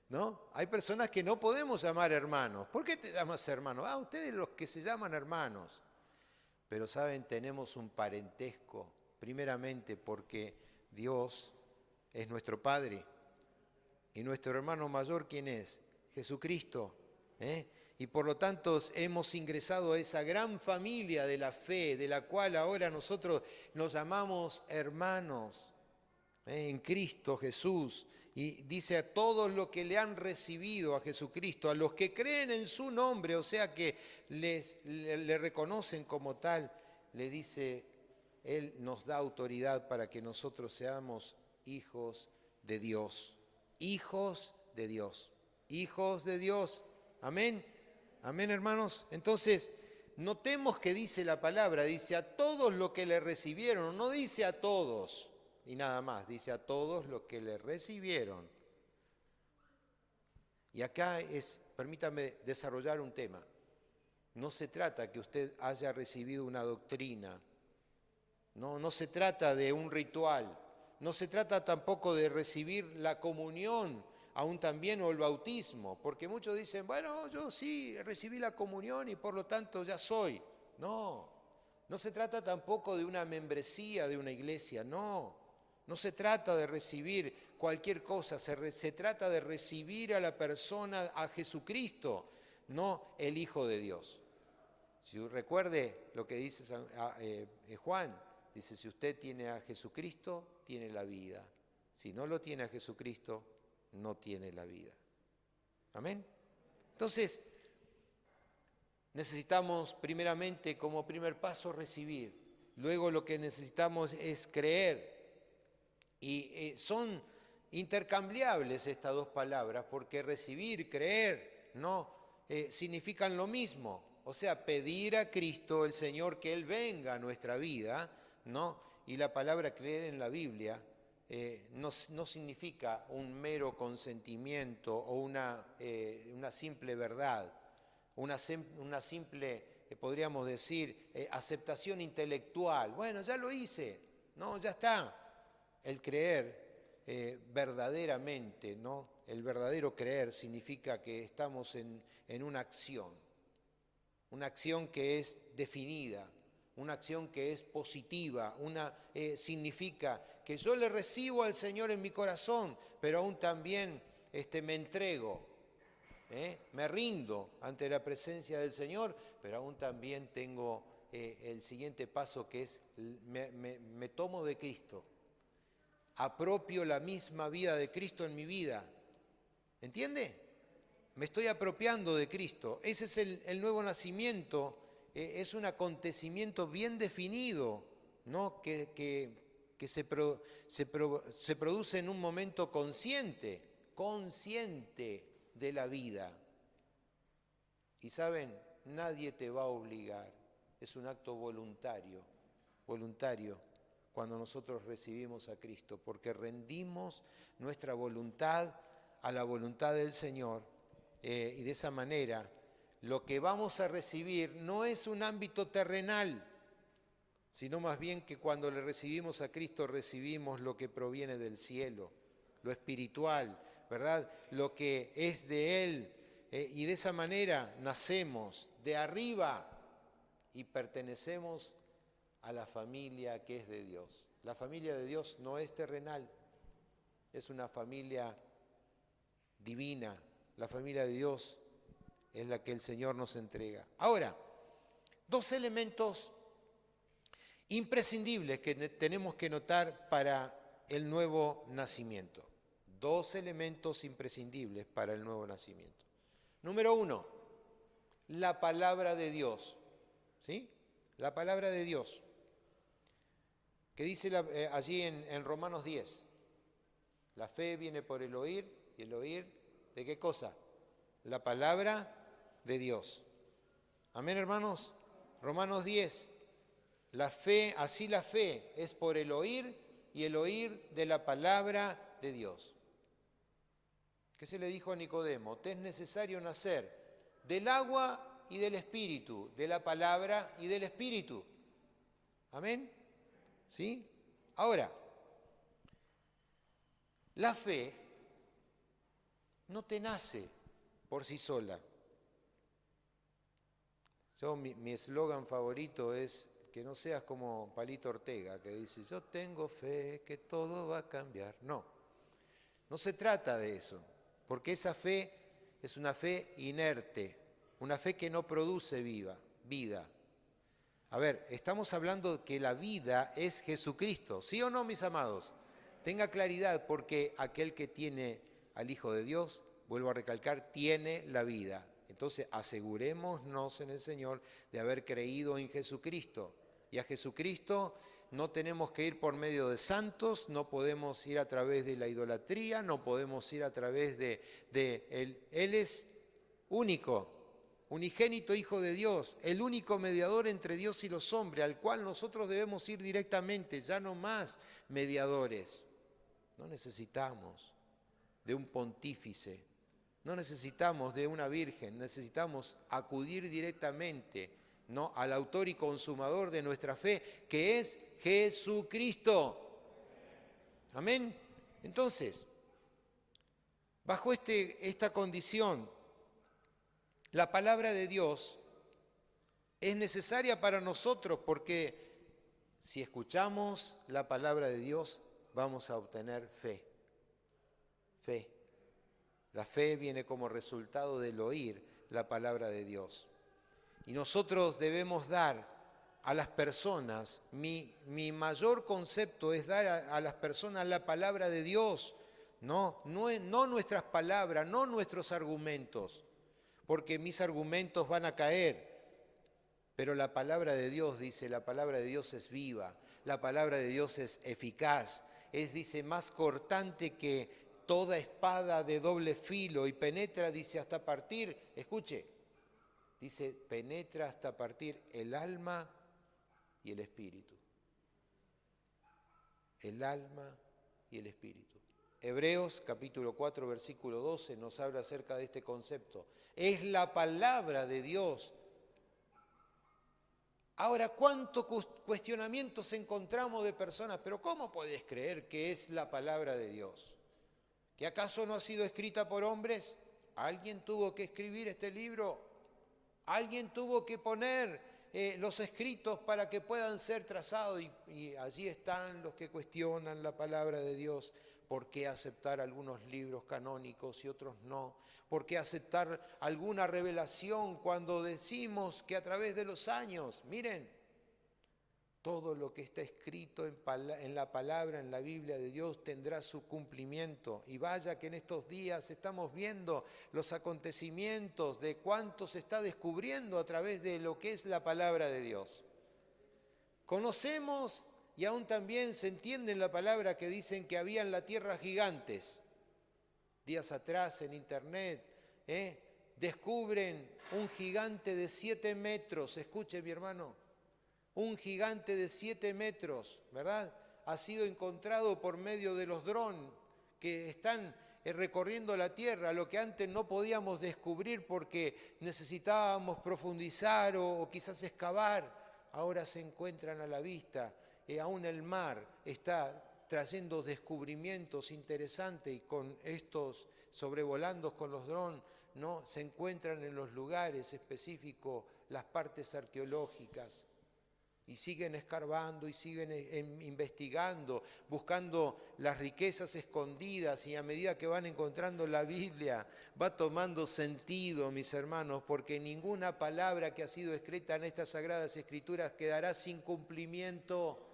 ¿no? Hay personas que no podemos llamar hermanos. ¿Por qué te llamas hermano? Ustedes los que se llaman hermanos. Pero saben, tenemos un parentesco, primeramente porque Dios es nuestro Padre. Y nuestro hermano mayor, ¿quién es? Jesucristo. Y por lo tanto hemos ingresado a esa gran familia de la fe, de la cual ahora nosotros nos llamamos hermanos, en Cristo Jesús. Y dice a todos los que le han recibido a Jesucristo, a los que creen en su nombre, o sea que le reconocen como tal, le dice, Él nos da autoridad para que nosotros seamos hijos de Dios. Hijos de Dios. Hijos de Dios. Amén. Amén, hermanos. Entonces, notemos que dice la palabra, dice a todos los que le recibieron, no dice a todos. Y nada más, dice a todos los que le recibieron. Y acá permítame desarrollar un tema. No se trata que usted haya recibido una doctrina, no se trata de un ritual, no se trata tampoco de recibir la comunión, aún también, o el bautismo, porque muchos dicen, bueno, yo sí recibí la comunión y por lo tanto ya soy. No se trata tampoco de una membresía de una iglesia, no se trata de recibir cualquier cosa, se trata de recibir a la persona, a Jesucristo, no el Hijo de Dios. Si recuerde lo que dice Juan, dice, si usted tiene a Jesucristo, tiene la vida. Si no lo tiene a Jesucristo, no tiene la vida. Amén. Entonces, necesitamos primeramente, como primer paso, recibir. Luego lo que necesitamos es creer. Y son intercambiables estas dos palabras, porque recibir, creer, significan lo mismo. O sea, pedir a Cristo, el Señor, que Él venga a nuestra vida, ¿no? Y la palabra creer en la Biblia no significa un mero consentimiento o una simple verdad, una simple, podríamos decir, aceptación intelectual. Bueno, ya lo hice, ¿no? Ya está. El creer verdaderamente, ¿no? El verdadero creer significa que estamos en una acción que es definida, una acción que es positiva, significa que yo le recibo al Señor en mi corazón, pero aún también me entrego, me rindo ante la presencia del Señor, pero aún también tengo el siguiente paso que es me tomo de Cristo. Apropio la misma vida de Cristo en mi vida. ¿Entiende? Me estoy apropiando de Cristo. Ese es el nuevo nacimiento. Es un acontecimiento bien definido, ¿no? que se produce en un momento consciente de la vida. Y saben, nadie te va a obligar. Es un acto voluntario. Cuando nosotros recibimos a Cristo, porque rendimos nuestra voluntad a la voluntad del Señor, y de esa manera lo que vamos a recibir no es un ámbito terrenal, sino más bien que cuando le recibimos a Cristo recibimos lo que proviene del cielo, lo espiritual, ¿verdad? Lo que es de Él, y de esa manera nacemos de arriba y pertenecemos a la familia que es de Dios. La familia de Dios no es terrenal, es una familia divina. La familia de Dios es la que el Señor nos entrega. Ahora, dos elementos imprescindibles que tenemos que notar para el nuevo nacimiento. Dos elementos imprescindibles para el nuevo nacimiento. Número uno, la palabra de Dios. ¿Sí? La palabra de Dios. Que dice allí en Romanos 10. La fe viene por el oír, y el oír, ¿de qué cosa? La palabra de Dios. Amén, hermanos. Romanos 10. La fe es por el oír y el oír de la palabra de Dios. ¿Qué se le dijo a Nicodemo? Te es necesario nacer del agua y del espíritu, de la palabra y del espíritu. Amén. ¿Sí? Ahora, la fe no te nace por sí sola. Mi eslogan favorito es que no seas como Palito Ortega, que dice, yo tengo fe que todo va a cambiar. No, no se trata de eso, porque esa fe es una fe inerte, una fe que no produce vida. A ver, estamos hablando que la vida es Jesucristo, ¿sí o no, mis amados? Tenga claridad, porque aquel que tiene al Hijo de Dios, vuelvo a recalcar, tiene la vida. Entonces asegurémonos en el Señor de haber creído en Jesucristo. Y a Jesucristo no tenemos que ir por medio de santos, no podemos ir a través de la idolatría, no podemos ir a través de Él. Él es único, unigénito Hijo de Dios, el único mediador entre Dios y los hombres, al cual nosotros debemos ir directamente, ya no más mediadores. No necesitamos de un pontífice, no necesitamos de una virgen, necesitamos acudir directamente, ¿no?, al autor y consumador de nuestra fe, que es Jesucristo. Amén. Entonces, bajo esta condición, la palabra de Dios es necesaria para nosotros, porque si escuchamos la palabra de Dios, vamos a obtener fe. Fe. La fe viene como resultado del oír la palabra de Dios. Y nosotros debemos dar a las personas, mi mayor concepto es dar a las personas la palabra de Dios, no nuestras palabras, no nuestros argumentos, porque mis argumentos van a caer. Pero la palabra de Dios, dice, la palabra de Dios es viva, la palabra de Dios es eficaz, dice, más cortante que toda espada de doble filo y penetra, dice, hasta partir, escuche, dice, penetra hasta partir el alma y el espíritu. El alma y el espíritu. Hebreos capítulo 4, versículo 12 nos habla acerca de este concepto. Es la palabra de Dios. Ahora, ¿cuántos cuestionamientos encontramos de personas? Pero ¿cómo podés creer que es la palabra de Dios? ¿Que acaso no ha sido escrita por hombres? ¿Alguien tuvo que escribir este libro? ¿Alguien tuvo que poner los escritos para que puedan ser trazados? Y allí están los que cuestionan la palabra de Dios. ¿Por qué aceptar algunos libros canónicos y otros no? ¿Por qué aceptar alguna revelación cuando decimos que a través de los años, miren, todo lo que está escrito en la palabra, en la Biblia de Dios, tendrá su cumplimiento? Y vaya que en estos días estamos viendo los acontecimientos de cuánto se está descubriendo a través de lo que es la palabra de Dios. Conocemos y aún también se entiende en la palabra que dicen que había en la tierra gigantes. Días atrás en internet descubren un gigante de 7 metros, escuche mi hermano, un gigante de 7 metros, ¿verdad? Ha sido encontrado por medio de los drones que están recorriendo la tierra, lo que antes no podíamos descubrir porque necesitábamos profundizar o quizás excavar. ahora se encuentran a la vista. Aún el mar está trayendo descubrimientos interesantes y con estos sobrevolando con los drones, ¿no? Se encuentran en los lugares específicos las partes arqueológicas y siguen escarbando y siguen investigando, buscando las riquezas escondidas, y a medida que van encontrando la Biblia va tomando sentido, mis hermanos, porque ninguna palabra que ha sido escrita en estas Sagradas Escrituras quedará sin cumplimiento.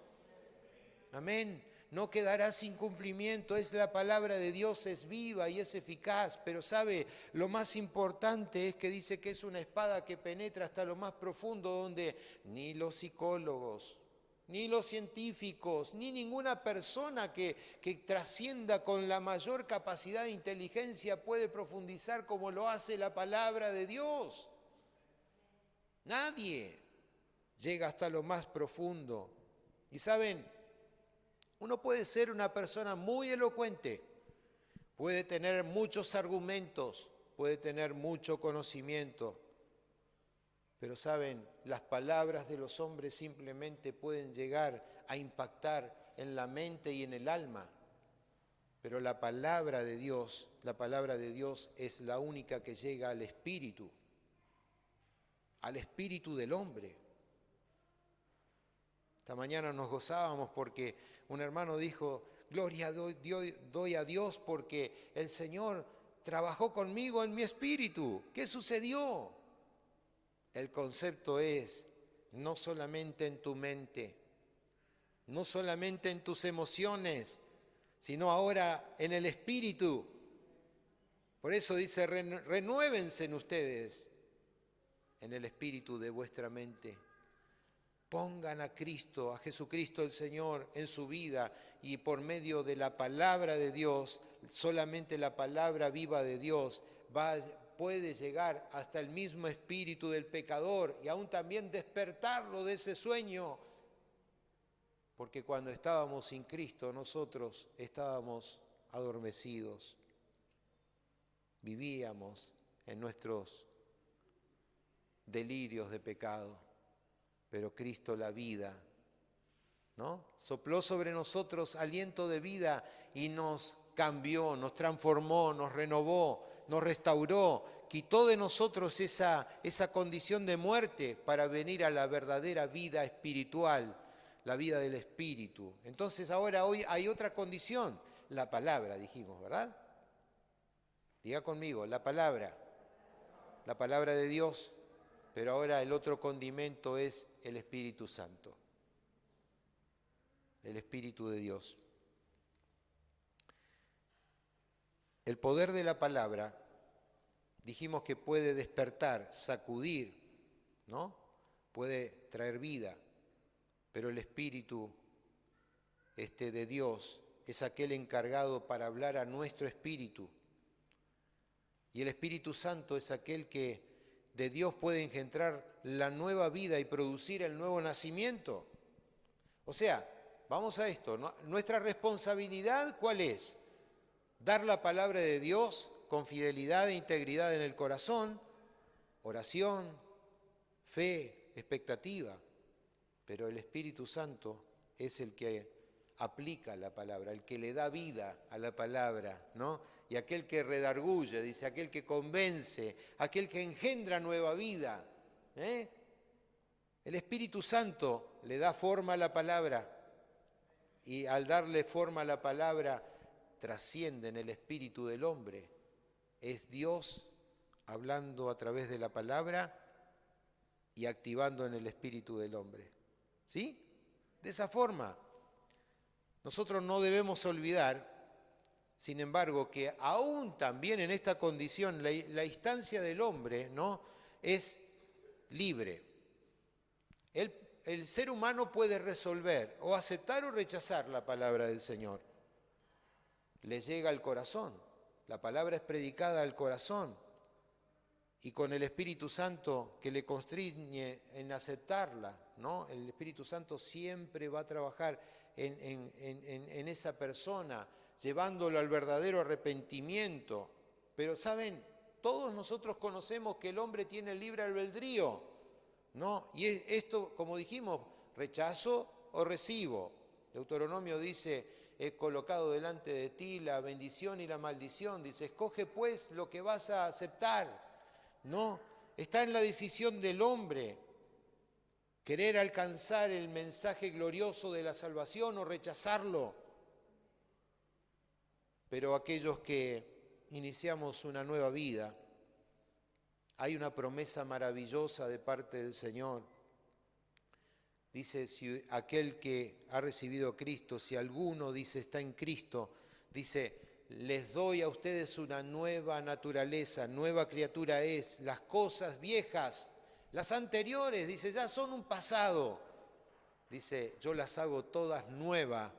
Amén. No quedará sin cumplimiento. Es la palabra de Dios, es viva y es eficaz. Pero sabe, lo más importante es que dice que es una espada que penetra hasta lo más profundo, donde ni los psicólogos, ni los científicos, ni ninguna persona que trascienda con la mayor capacidad de inteligencia puede profundizar como lo hace la palabra de Dios. Nadie llega hasta lo más profundo. Y saben, uno puede ser una persona muy elocuente, puede tener muchos argumentos, puede tener mucho conocimiento, pero saben, las palabras de los hombres simplemente pueden llegar a impactar en la mente y en el alma, pero la palabra de Dios es la única que llega al espíritu del hombre. Esta mañana nos gozábamos porque un hermano dijo: gloria doy a Dios porque el Señor trabajó conmigo en mi espíritu. ¿Qué sucedió? El concepto es no solamente en tu mente, no solamente en tus emociones, sino ahora en el espíritu. Por eso dice: renuévense en ustedes en el espíritu de vuestra mente. Pongan a Cristo, a Jesucristo el Señor en su vida, y por medio de la palabra de Dios, solamente la palabra viva de Dios puede llegar hasta el mismo espíritu del pecador y aún también despertarlo de ese sueño. Porque cuando estábamos sin Cristo, nosotros estábamos adormecidos, vivíamos en nuestros delirios de pecado. Pero Cristo, la vida, ¿no?, sopló sobre nosotros aliento de vida y nos cambió, nos transformó, nos renovó, nos restauró, quitó de nosotros esa condición de muerte para venir a la verdadera vida espiritual, la vida del Espíritu. Entonces hoy hay otra condición, la palabra, dijimos, ¿verdad? Diga conmigo, la palabra de Dios. Pero ahora el otro condimento es el Espíritu Santo, el Espíritu de Dios. El poder de la palabra, dijimos que puede despertar, sacudir, ¿no? Puede traer vida, pero el Espíritu de Dios es aquel encargado para hablar a nuestro espíritu. Y el Espíritu Santo es aquel que de Dios puede engendrar la nueva vida y producir el nuevo nacimiento. O sea, vamos a esto, ¿no? Nuestra responsabilidad, ¿cuál es? Dar la palabra de Dios con fidelidad e integridad en el corazón, oración, fe, expectativa. Pero el Espíritu Santo es el que aplica la palabra, el que le da vida a la palabra, ¿no? Y aquel que redarguye, dice, aquel que convence, aquel que engendra nueva vida. El Espíritu Santo le da forma a la palabra, y al darle forma a la palabra trasciende en el espíritu del hombre. Es Dios hablando a través de la palabra y activando en el espíritu del hombre. ¿Sí? De esa forma, nosotros no debemos olvidar, sin embargo, que aún también en esta condición la instancia del hombre, ¿no?, es libre. El ser humano puede resolver o aceptar o rechazar la palabra del Señor. Le llega al corazón, la palabra es predicada al corazón, y con el Espíritu Santo que le constriñe en aceptarla, ¿no? El Espíritu Santo siempre va a trabajar en esa persona, llevándolo al verdadero arrepentimiento. Pero, ¿saben? Todos nosotros conocemos que el hombre tiene el libre albedrío. ¿no? Y esto, como dijimos, rechazo o recibo. Deuteronomio dice, he colocado delante de ti la bendición y la maldición. Dice, escoge pues lo que vas a aceptar, ¿no? Está en la decisión del hombre querer alcanzar el mensaje glorioso de la salvación o rechazarlo. Pero aquellos que iniciamos una nueva vida, hay una promesa maravillosa de parte del Señor. Dice, si aquel que ha recibido a Cristo, si alguno, dice, está en Cristo, dice, les doy a ustedes una nueva naturaleza, nueva criatura es, las cosas viejas, las anteriores, dice, ya son un pasado. Dice, yo las hago todas nuevas,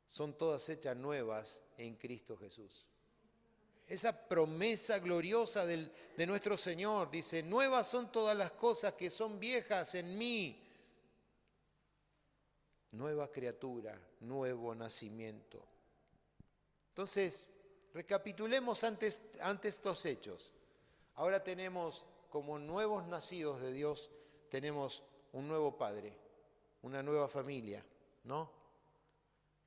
son todas hechas nuevas en Cristo Jesús. Esa promesa gloriosa de nuestro Señor, dice, nuevas son todas las cosas que son viejas en mí. Nueva criatura, nuevo nacimiento. Entonces, recapitulemos ante estos hechos. Ahora tenemos, como nuevos nacidos de Dios, tenemos un nuevo Padre, una nueva familia, ¿no?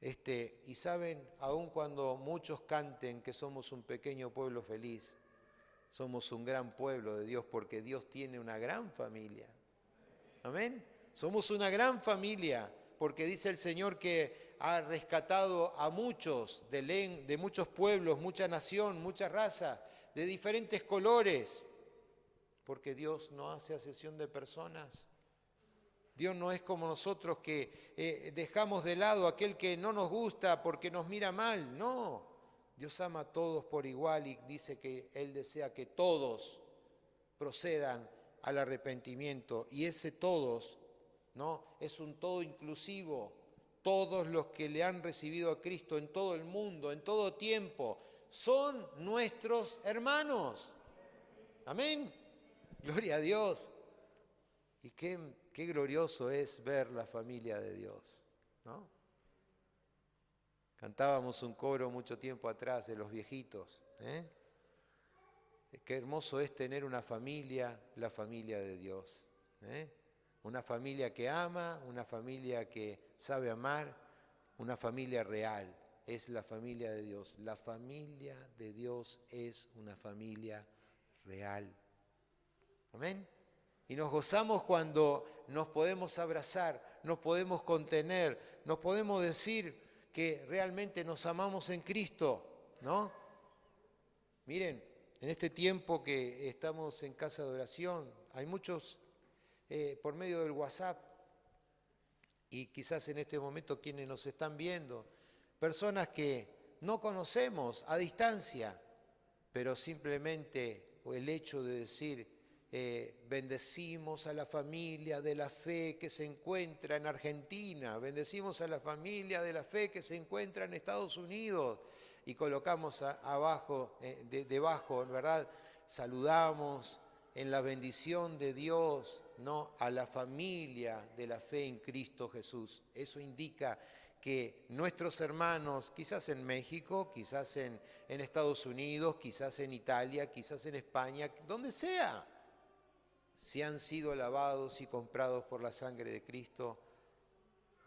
Y saben, aun cuando muchos canten que somos un pequeño pueblo feliz, somos un gran pueblo de Dios porque Dios tiene una gran familia. Amén. Somos una gran familia porque dice el Señor que ha rescatado a muchos de muchos pueblos, mucha nación, mucha raza, de diferentes colores, porque Dios no hace acepción de personas. Dios no es como nosotros que dejamos de lado a aquel que no nos gusta porque nos mira mal. No, Dios ama a todos por igual y dice que Él desea que todos procedan al arrepentimiento. Y ese todos, ¿no? Es un todo inclusivo. Todos los que le han recibido a Cristo en todo el mundo, en todo tiempo, son nuestros hermanos. Amén. Gloria a Dios. Y qué glorioso es ver la familia de Dios, ¿no? Cantábamos un coro mucho tiempo atrás de los viejitos, ¿eh? Qué hermoso es tener una familia, la familia de Dios, ¿eh? Una familia que ama, una familia que sabe amar, una familia real, es la familia de Dios. La familia de Dios es una familia real. Amén. Y nos gozamos cuando nos podemos abrazar, nos podemos contener, nos podemos decir que realmente nos amamos en Cristo, ¿no? Miren, en este tiempo que estamos en casa de oración, hay muchos por medio del WhatsApp y quizás en este momento quienes nos están viendo, personas que no conocemos a distancia, pero simplemente el hecho de decir bendecimos a la familia de la fe que se encuentra en Argentina, bendecimos a la familia de la fe que se encuentra en Estados Unidos y colocamos abajo, debajo, ¿verdad? Saludamos en la bendición de Dios, ¿no? A la familia de la fe en Cristo Jesús. Eso indica que nuestros hermanos, quizás en México, quizás en Estados Unidos, quizás en Italia, quizás en España, donde sea, si han sido lavados y comprados por la sangre de Cristo,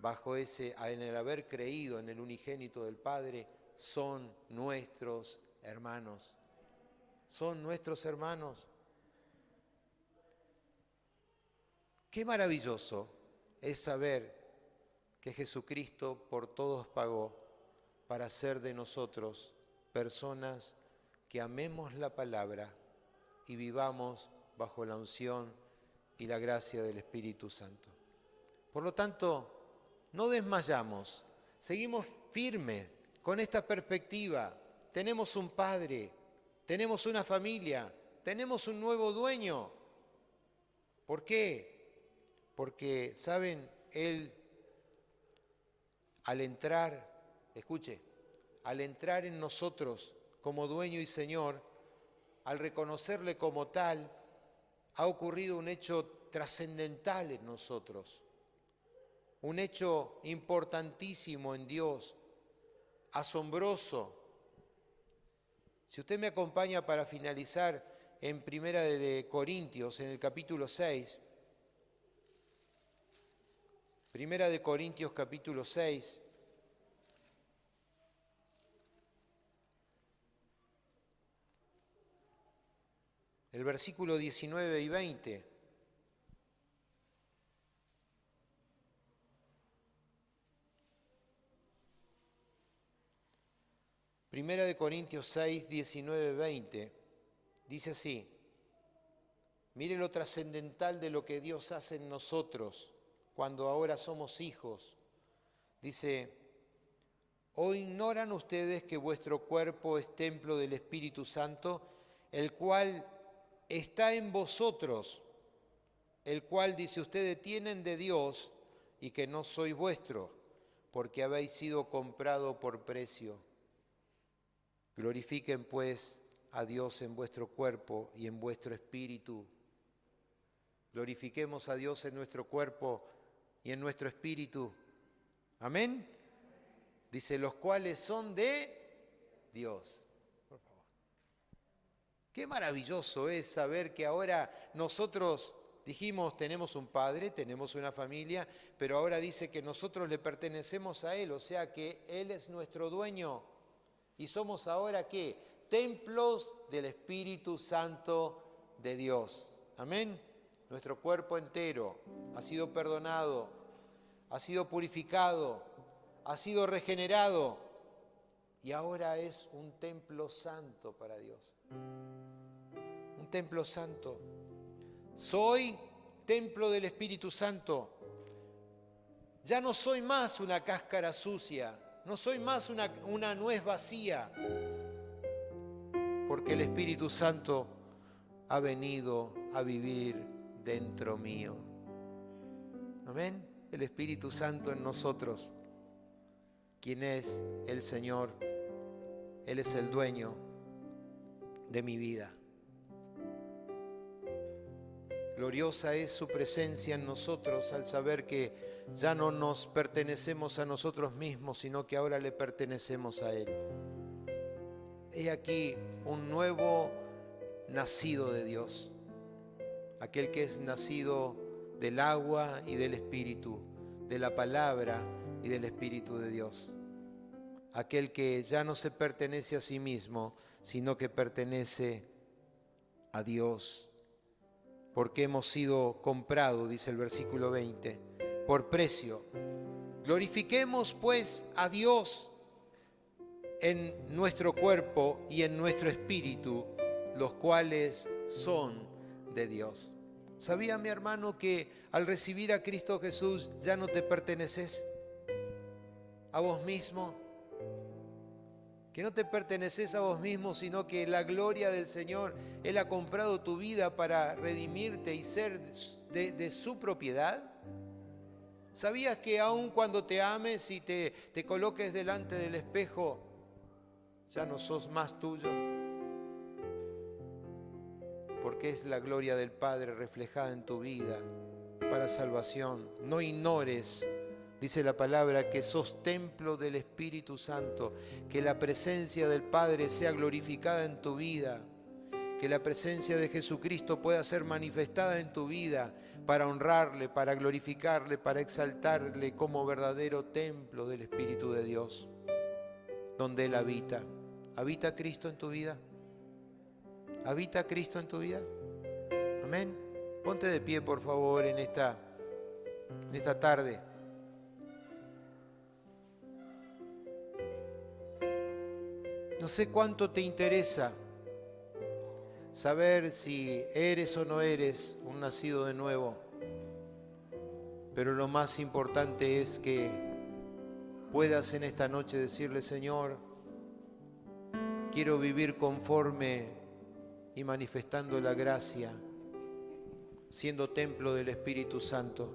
en el haber creído en el unigénito del Padre, son nuestros hermanos. Son nuestros hermanos. Qué maravilloso es saber que Jesucristo por todos pagó para hacer de nosotros personas que amemos la palabra y vivamos bajo la unción y la gracia del Espíritu Santo. Por lo tanto, no desmayamos, seguimos firmes con esta perspectiva. Tenemos un Padre, tenemos una familia, tenemos un nuevo dueño. ¿Por qué? Porque, ¿saben? Él, al entrar en nosotros como dueño y Señor, al reconocerle como tal, ha ocurrido un hecho trascendental en nosotros, un hecho importantísimo en Dios, asombroso. Si usted me acompaña para finalizar en Primera de Corintios, en el capítulo 6. Primera de Corintios, capítulo 6. El versículo 19 y 20. Primera de Corintios 6, 19, 20. Dice así: mire lo trascendental de lo que Dios hace en nosotros cuando ahora somos hijos. Dice: ¿o ignoran ustedes que vuestro cuerpo es templo del Espíritu Santo, el cual está en vosotros, el cual, dice, ustedes tienen de Dios y que no sois vuestro, porque habéis sido comprado por precio? Glorifiquen pues a Dios en vuestro cuerpo y en vuestro espíritu. Glorifiquemos a Dios en nuestro cuerpo y en nuestro espíritu. Amén. Dice, los cuales son de Dios. Por favor. Qué maravilloso es saber que ahora nosotros dijimos, tenemos un padre, tenemos una familia, pero ahora dice que nosotros le pertenecemos a Él, o sea que Él es nuestro dueño. Y somos ahora, ¿qué? Templos del Espíritu Santo de Dios. Amén. Nuestro cuerpo entero ha sido perdonado, ha sido purificado, ha sido regenerado y ahora es un templo santo para Dios. Un templo santo. Soy templo del Espíritu Santo. Ya no soy más una cáscara sucia. No soy más una nuez vacía, porque el Espíritu Santo ha venido a vivir dentro mío. Amén. El Espíritu Santo en nosotros. ¿Quién es el Señor? Él es el dueño de mi vida. Gloriosa es su presencia en nosotros al saber que ya no nos pertenecemos a nosotros mismos, sino que ahora le pertenecemos a Él. He aquí un nuevo nacido de Dios, aquel que es nacido del agua y del Espíritu, de la palabra y del Espíritu de Dios. Aquel que ya no se pertenece a sí mismo, sino que pertenece a Dios. Porque hemos sido comprados, dice el versículo 20, por precio. Glorifiquemos pues a Dios en nuestro cuerpo y en nuestro espíritu, los cuales son de Dios. ¿Sabía, mi hermano, que al recibir a Cristo Jesús ya no te perteneces a vos mismo? Que no te perteneces a vos mismo, sino que la gloria del Señor, Él ha comprado tu vida para redimirte y ser de su propiedad. ¿Sabías que aun cuando te ames y te coloques delante del espejo, ya no sos más tuyo? Porque es la gloria del Padre reflejada en tu vida para salvación. No ignores, dice la palabra, que sos templo del Espíritu Santo, que la presencia del Padre sea glorificada en tu vida, que la presencia de Jesucristo pueda ser manifestada en tu vida para honrarle, para glorificarle, para exaltarle como verdadero templo del Espíritu de Dios, donde Él habita. ¿Habita Cristo en tu vida? ¿Habita Cristo en tu vida? Amén. Ponte de pie, por favor, en esta tarde. No sé cuánto te interesa saber si eres o no eres un nacido de nuevo, pero lo más importante es que puedas en esta noche decirle: Señor, quiero vivir conforme y manifestando la gracia, siendo templo del Espíritu Santo,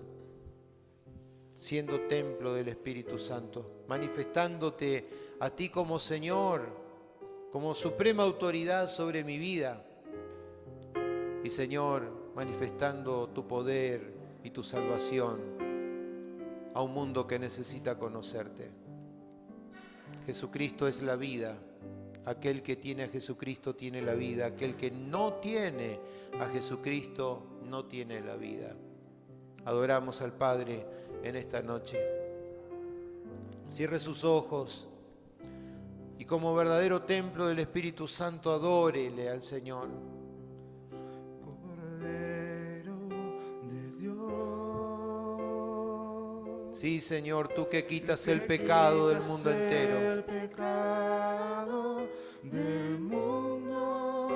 siendo templo del Espíritu Santo, manifestándote a ti como Señor, como suprema autoridad sobre mi vida. Y Señor, manifestando tu poder y tu salvación a un mundo que necesita conocerte. Jesucristo es la vida. aquel que tiene a Jesucristo tiene la vida, aquel que no tiene a Jesucristo no tiene la vida. Adoramos al Padre en esta noche. Cierre sus ojos y como verdadero templo del Espíritu Santo adórele al Señor. Cordero de Dios. Sí, Señor, tú que quitas el pecado del mundo entero. El pecado del mundo.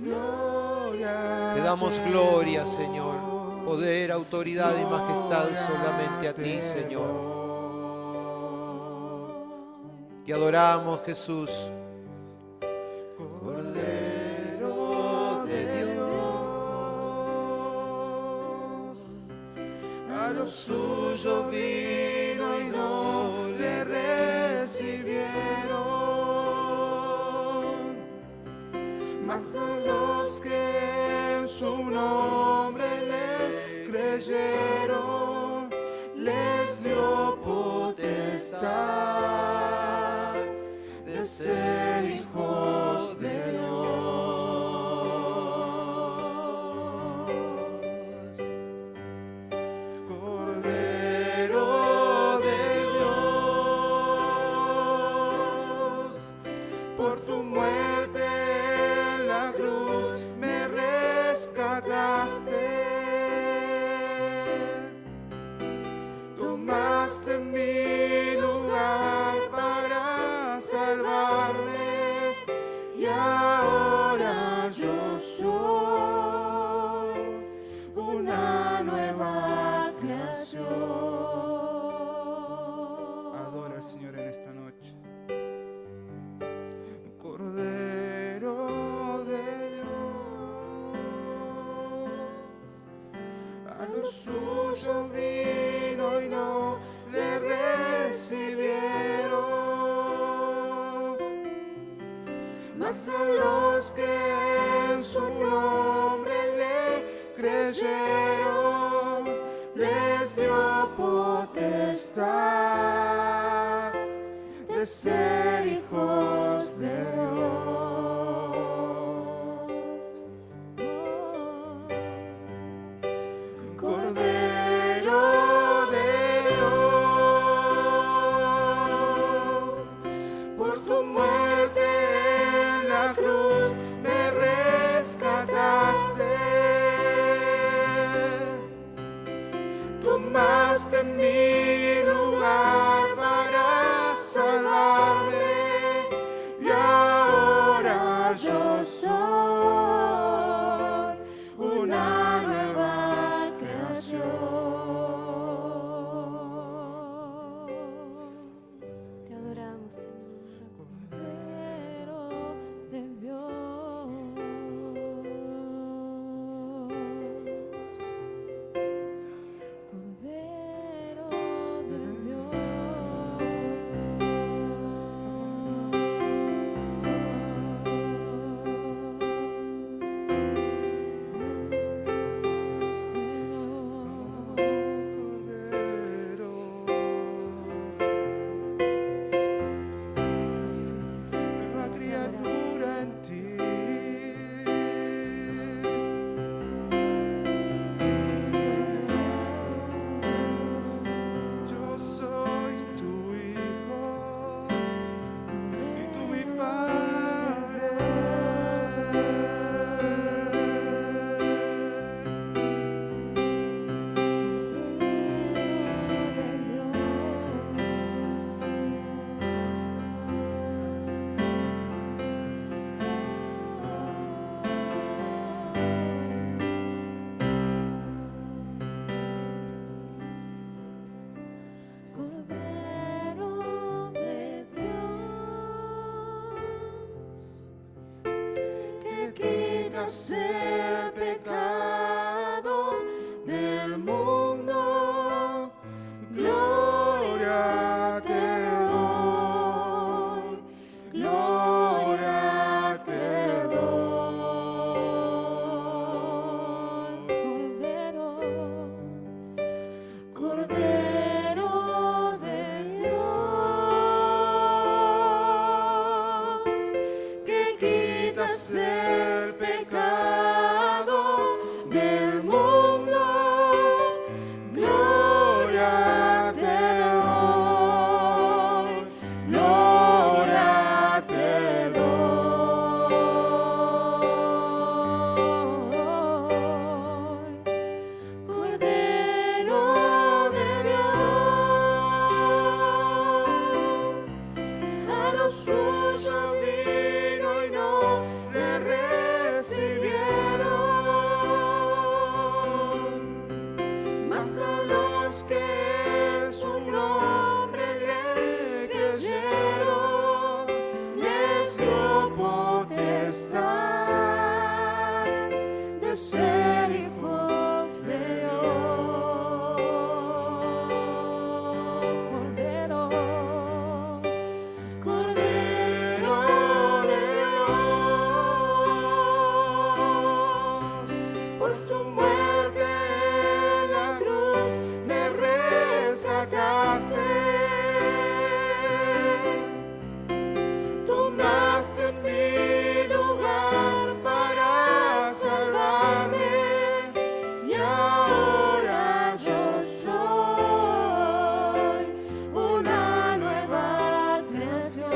Gloria. Te damos gloria, Señor. Poder, autoridad y majestad solamente a ti, Señor. Te adoramos, Jesús. Cordero de Dios, a los suyos vino y no le recibieron, mas a los que en su nombre le creyeron, les dio potestad de ser hijos de Dios. Cordero de Dios, por su muerte en la cruz me rescataste. Tomaste mi lugar para salvarme y ahora yo soy una nueva creación. Adora al Señor en esta noche. Cordero de Dios, a los suyos vino y no le recibieron, mas a los que en su nombre le creyeron, les dio potestad de ser hijos de Dios. Cordero de Dios, por su muerte en la cruz me rescataste. Tomaste mi lugar para salvarme y ahora yo soy una nueva creación. Te adoramos, Señor. Cordero de Dios, Cordero de Nueva criatura en ti. Yo soy tu hijo y tú mi padre. Cordero de Dios, que quitas el pecado del mundo, gloria te doy, gloria te doy. Cordero de Dios, de ser hijos de Dios. Cordero, Cordero de Dios, por su muerte en la cruz me rescataste. Tomaste mi lugar para salvarme y ahora yo soy una nueva creación.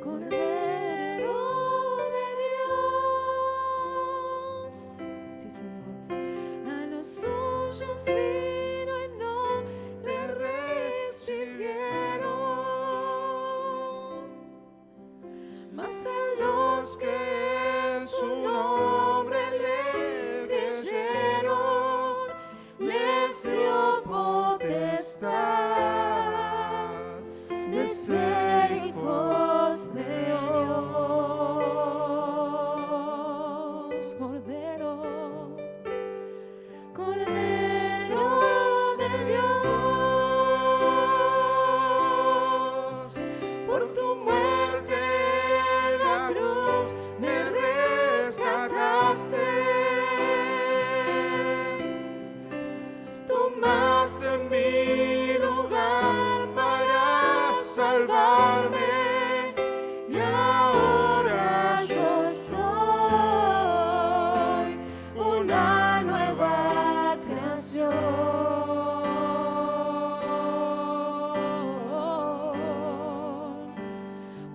Cordero de Dios, sí Señor, a los suyos vino y no le recibieron, mas a los que en su nombre le creyeron, les dio potestad de ser hijos de Dios. Cordero, Cordero de Dios, por tu muerte en la cruz me rescataste. Tomaste mi lugar para salvarme y ahora yo soy una nueva creación.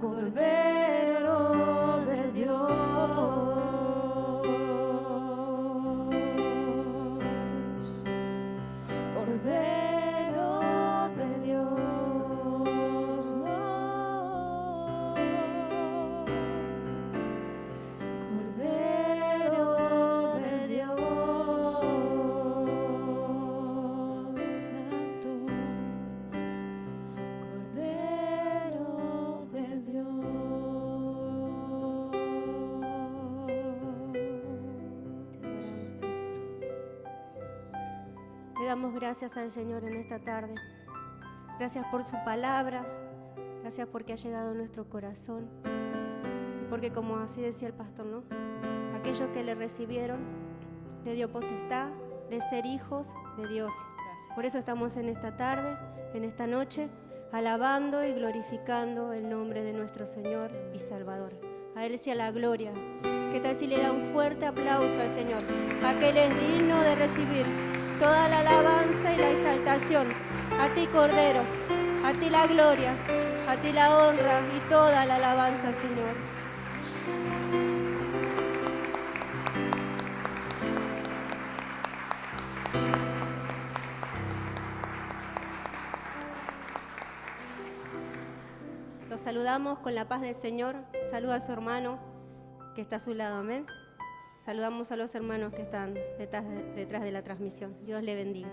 Cordero de Dios, Cordero de Dios, Cordero de Dios, Santo, Cordero de Dios. Le damos gracias al Señor en esta tarde. Gracias por su palabra. Gracias porque ha llegado a nuestro corazón. Y porque, como así decía el pastor, ¿no? Aquellos que le recibieron, le dio potestad de ser hijos de Dios. Por eso estamos en esta tarde, en esta noche, alabando y glorificando el nombre de nuestro Señor y Salvador. A Él sea la gloria. ¿Qué tal si le da un fuerte aplauso al Señor? Aquel es digno de recibir toda la alabanza y la exaltación. A ti, Cordero, a ti la gloria, a ti la honra y toda la alabanza, Señor. Los saludamos con la paz del Señor. Saluda a su hermano que está a su lado, amén. Saludamos a los hermanos que están detrás de la transmisión. Dios le bendiga.